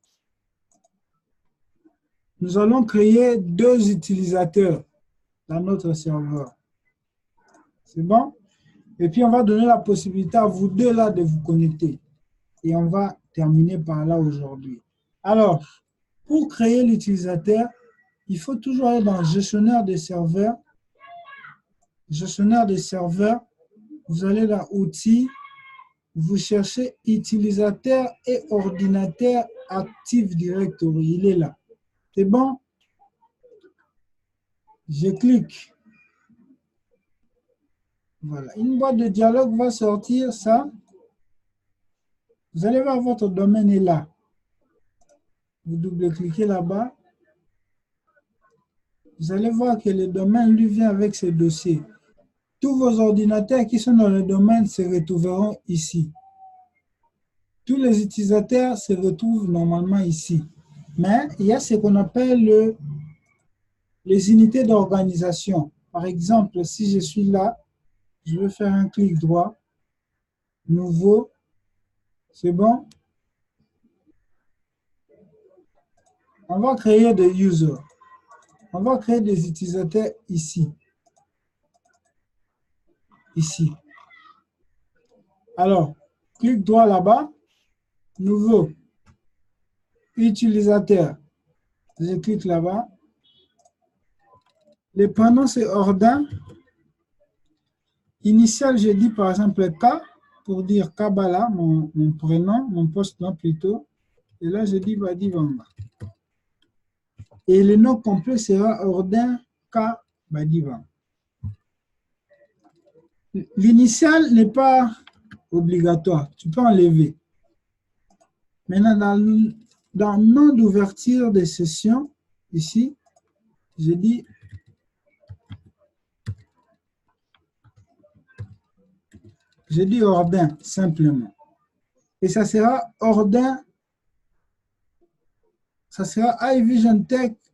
Speaker 1: 2 utilisateurs dans notre serveur. C'est bon? Et puis, on va donner la possibilité à vous deux là de vous connecter. Et on va terminer par là aujourd'hui. Alors, pour créer l'utilisateur, il faut toujours aller dans gestionnaire des serveurs. Gestionnaire des serveurs, vous allez dans outils, vous cherchez utilisateur et ordinateur Active Directory. Il est là. C'est bon? Je clique. Voilà. Une boîte de dialogue va sortir, ça. Vous allez voir votre domaine est là. Vous double-cliquez là-bas. Vous allez voir que le domaine lui vient avec ses dossiers. Tous vos ordinateurs qui sont dans le domaine se retrouveront ici. Tous les utilisateurs se retrouvent normalement ici. Mais il y a ce qu'on appelle les unités d'organisation. Par exemple, si je suis là, je vais faire un clic droit, nouveau, c'est bon? On va créer des users. On va créer des utilisateurs ici. ici. Alors, clic droit là-bas, nouveau, utilisateur. Je clique là-bas. Le prénom, c'est Ordin. Initial, je dis par exemple K, pour dire Kabbalah, mon prénom, mon post-nom plutôt. Et là, je dis Badivanga. Et le nom complet sera Ordin K Badivanga. L'initial n'est pas obligatoire. Tu peux enlever. Maintenant, dans nom d'ouverture de session, ici, je dis Ordin, simplement. Et ça sera Ordin, ça sera iVision Tech/Ordin.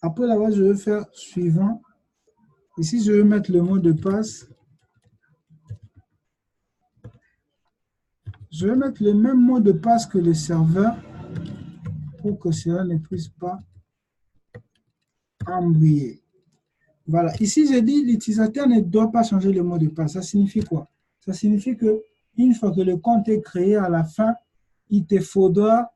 Speaker 1: Après là-bas, je vais faire suivant. Ici, je vais mettre le mot de passe. Je vais mettre le même mot de passe que le serveur pour que cela ne puisse pas embrouiller. Voilà. Ici, j'ai dit l'utilisateur ne doit pas changer le mot de passe. Ça signifie quoi? Ça signifie que une fois que le compte est créé à la fin, il te faudra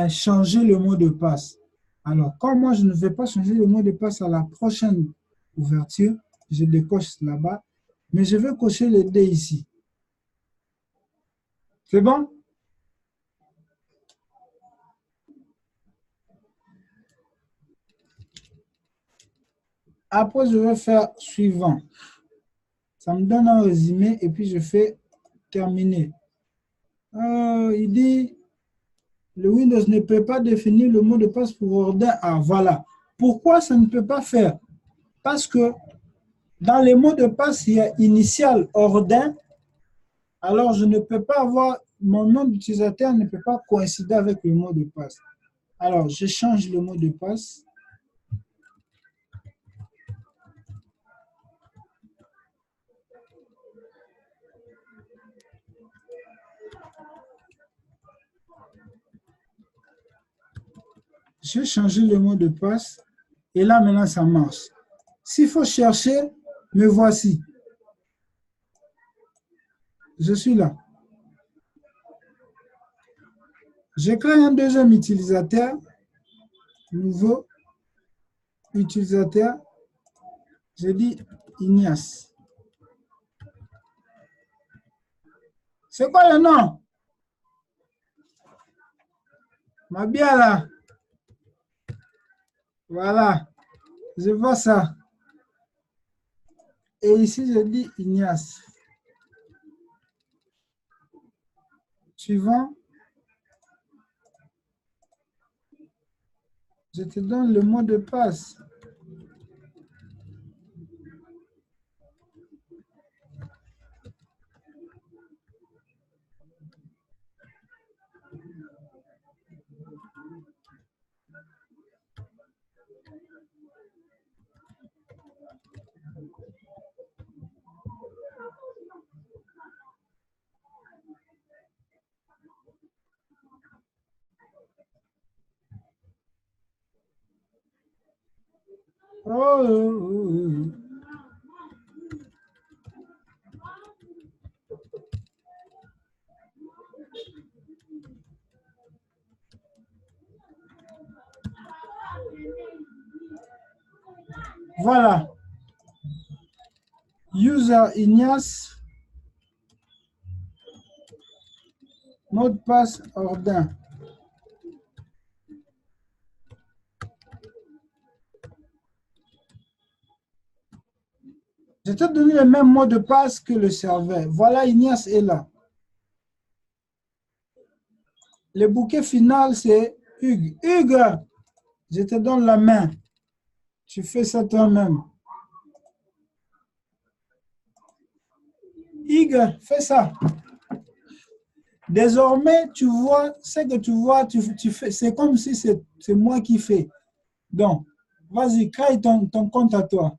Speaker 1: changer le mot de passe. Alors, comme moi, je ne vais pas changer le mot de passe à la prochaine ouverture, je décoche là-bas, mais je vais cocher le D ici. C'est bon? Après, je vais faire suivant. Ça me donne un résumé et puis je fais terminer. Il dit, le Windows ne peut pas définir le mot de passe pour Ordin. Ah, voilà. Pourquoi ça ne peut pas faire? Parce que dans les mots de passe, il y a initial Ordin. Alors, je ne peux pas avoir, mon nom d'utilisateur ne peut pas coïncider avec le mot de passe. Alors, je change le mot de passe. J'ai changé le mot de passe et là, maintenant, ça marche. S'il faut chercher, me voici. Je suis là. Je crée un deuxième utilisateur, nouveau utilisateur. Je dis Ignace. C'est quoi le nom? Ma bien là. Voilà. Je vois ça. Et ici, je dis Ignace. Suivant. Je te donne le mot de passe. Oh. Voilà. User Ignace. Mot de passe Ordin. Je t'ai donné le même mot de passe que le serveur. Voilà, Ignace est là. Le bouquet final, c'est Hugues. Hugues, je te donne la main. Tu fais ça toi-même. Hugues, fais ça. Désormais, tu vois, ce que tu vois, tu fais, c'est comme si c'est moi qui fais. Donc, vas-y, crée ton compte à toi.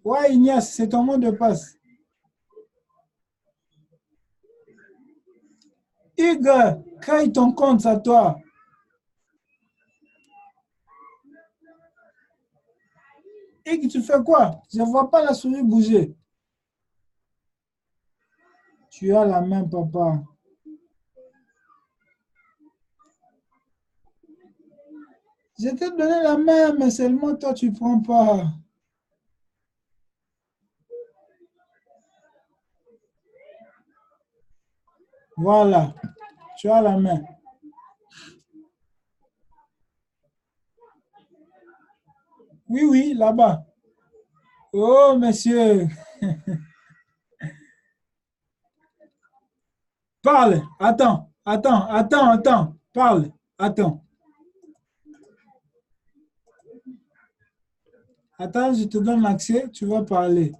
Speaker 1: Ouais, Ignace, c'est ton mot de passe. Hugues, crée ton compte à toi. Et tu fais quoi? Je ne vois pas la souris bouger. Tu as la main, papa. Je t'ai donné la main, mais seulement toi, tu ne prends pas. Voilà, tu as la main. Oui, oui, là-bas. Oh, monsieur. Parle. Attends, attends, attends, attends. Parle. Attends. Attends, je te donne l'accès, tu vas parler.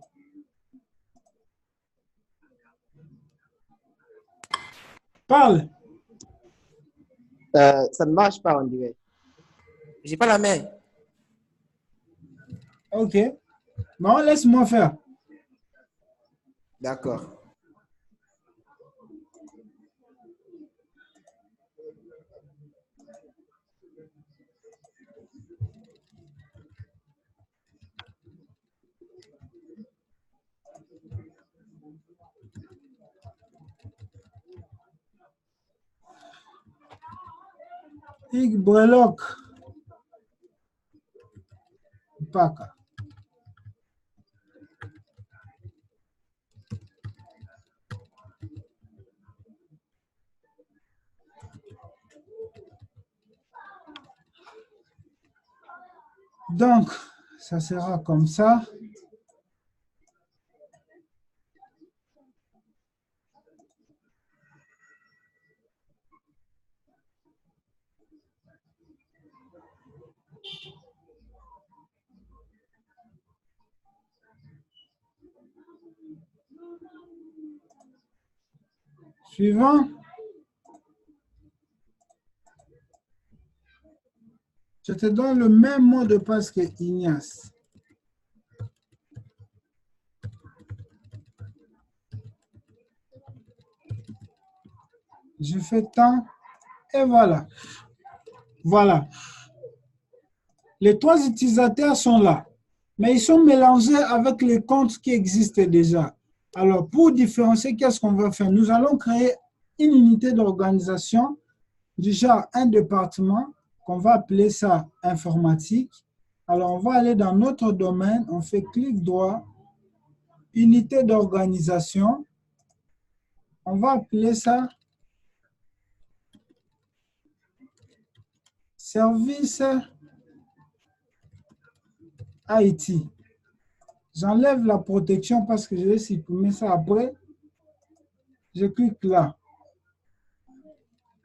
Speaker 1: Parle.
Speaker 2: Ça ne marche pas, on dirait. J'ai pas la main.
Speaker 1: OK. Bon, laisse-moi faire.
Speaker 2: D'accord.
Speaker 1: Ig brelok. Paka. Donc, ça sera comme ça. Suivant. Je te donne le même mot de passe que Ignace. Je fais tant et voilà. Voilà. Les trois utilisateurs sont là, mais ils sont mélangés avec les comptes qui existent déjà. Alors, pour différencier, qu'est-ce qu'on va faire? Nous allons créer une unité d'organisation du genre un département qu'on va appeler ça informatique. Alors, on va aller dans notre domaine, on fait clic droit, unité d'organisation. On va appeler ça service IT. J'enlève la protection parce que je vais supprimer ça après. Je clique là.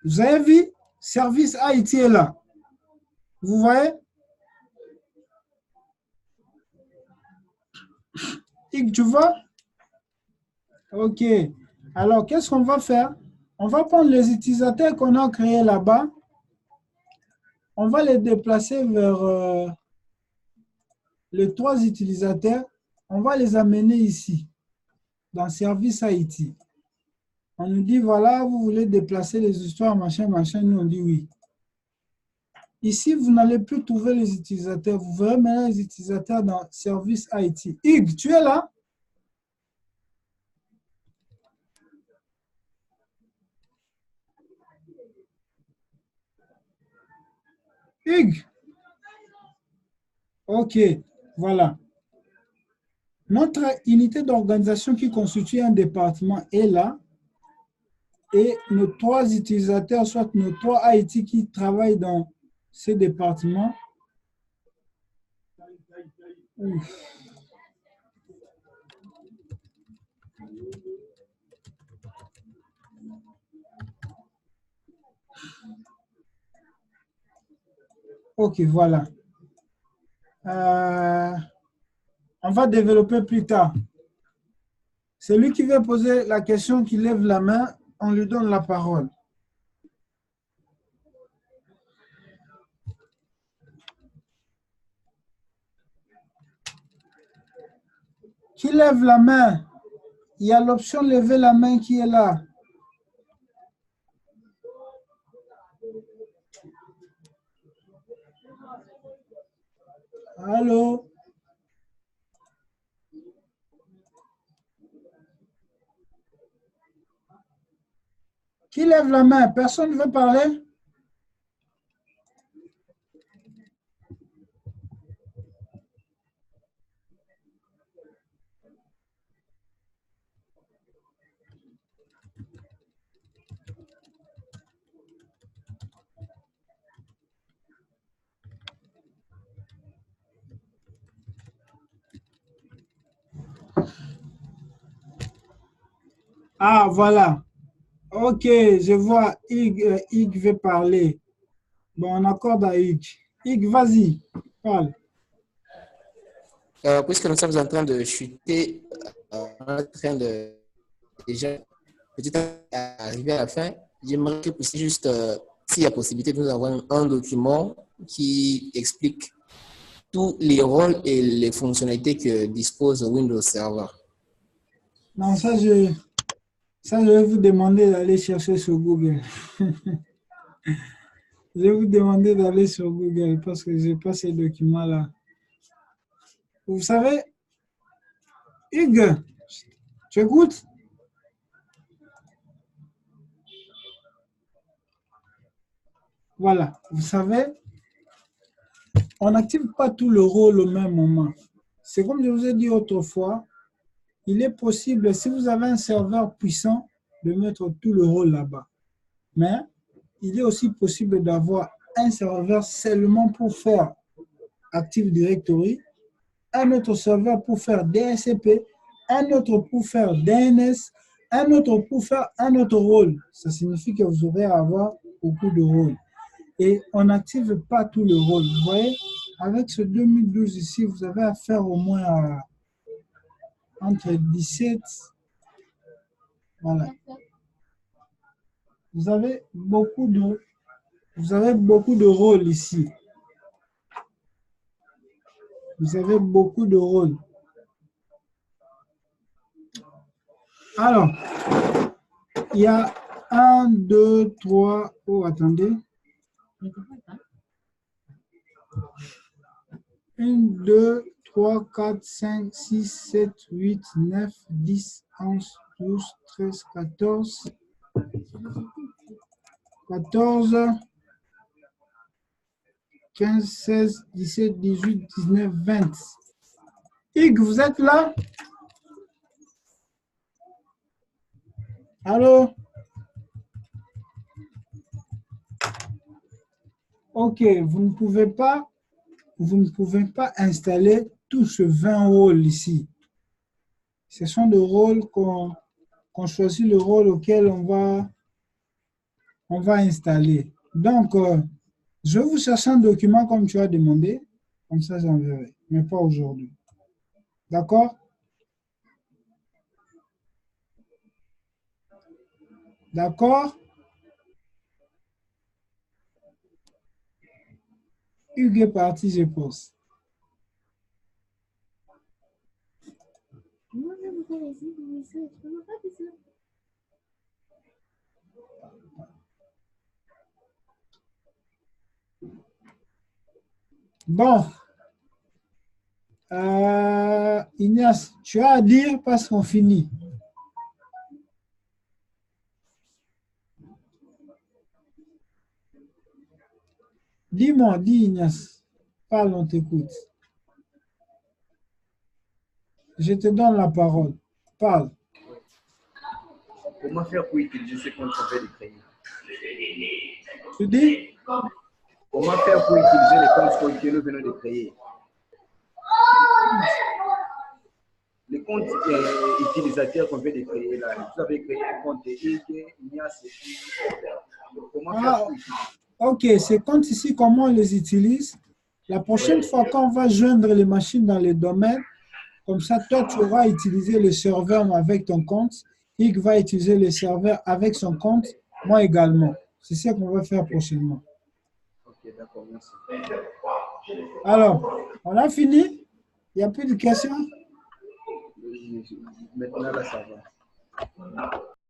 Speaker 1: Vous avez vu, service IT est là. Vous voyez? Et tu vois? OK. Alors, qu'est-ce qu'on va faire? On va prendre les utilisateurs qu'on a créés là-bas. On va les déplacer vers les trois utilisateurs. On va les amener ici, dans service IT. On nous dit, voilà, vous voulez déplacer les histoires, machin, machin. Nous, on dit oui. Ici, vous n'allez plus trouver les utilisateurs. Vous verrez maintenant les utilisateurs dans service IT. Hugues, tu es là? Hugues? OK, voilà. Notre unité d'organisation qui constitue un département est là et nos trois utilisateurs, soit nos trois IT qui travaillent dans ce département. Ouf. OK, voilà. On va développer plus tard. Celui qui veut poser la question, qui lève la main, on lui donne la parole. Qui lève la main? Il y a l'option lever la main qui est là. Allô? Qui lève la main? Personne ne veut parler? Ah, voilà. Ok, je vois Hugues, Hugues veut parler. Bon, on accorde à Hugues. Hugues, vas-y, parle.
Speaker 2: Puisque nous sommes en train de chuter, en train de déjà petit à arriver à la fin, j'aimerais que puissiez juste, s'il y a possibilité de nous avoir un document qui explique tous les rôles et les fonctionnalités que dispose Windows Server.
Speaker 1: Non, ça, je vais vous demander d'aller chercher sur Google. Je vais vous demander d'aller sur Google parce que je n'ai pas ces documents-là. Vous savez, Hugues, tu écoutes? Voilà, vous savez, on n'active pas tout le rôle au même moment. C'est comme je vous ai dit autrefois, il est possible, si vous avez un serveur puissant, de mettre tout le rôle là-bas. Mais il est aussi possible d'avoir un serveur seulement pour faire Active Directory, un autre serveur pour faire DHCP, un autre pour faire DNS, un autre pour faire un autre rôle. Ça signifie que vous aurez à avoir beaucoup de rôles. Et on n'active pas tout le rôle. Vous voyez, avec ce 2012 ici, vous avez affaire au moins à entre 17. Voilà. Vous avez beaucoup de rôles ici. Vous avez beaucoup de rôles. Alors, il y a 1, 2, 3. Oh, attendez. 1, 2, 3, 4, 5, 6, 7, 8, 9, 10, 11, 12, 13, 14. 14, 15, 16, 17, 18, 19, 20. Hugues, vous êtes là? Allô? Ok, vous ne pouvez pas installer tous ces 20 rôles ici. Ce sont des rôles qu'on choisit le rôle auquel on va installer. Donc, je vais vous chercher un document comme tu as demandé, comme ça j'enverrai, mais pas aujourd'hui. D'accord? D'accord? Hugues est parti, je pense. Bon, Ignace, tu as à dire parce qu'on finit. Dis-moi, dis Ignace, parle, on t'écoute. Je te donne la parole. Parle.
Speaker 3: Comment faire pour utiliser ce compte qu'on vient de créer?
Speaker 1: Tu dis?
Speaker 3: Comment faire pour utiliser les comptes que nous venons de créer? Les comptes utilisateurs qu'on vient de créer là, vous avez créé un compte de Ignace et comment faire pour utiliser?
Speaker 1: Ok, ces comptes ici, comment on les utilise? La prochaine fois qu'on va joindre les machines dans les domaines, comme ça, toi, tu auras utilisé le serveur avec ton compte. Hugues va utiliser le serveur avec son compte, moi également. C'est ce qu'on va faire prochainement.
Speaker 3: Ok, d'accord, merci.
Speaker 1: Alors, on a fini? Il n'y a plus de questions?
Speaker 3: Maintenant, là, ça va.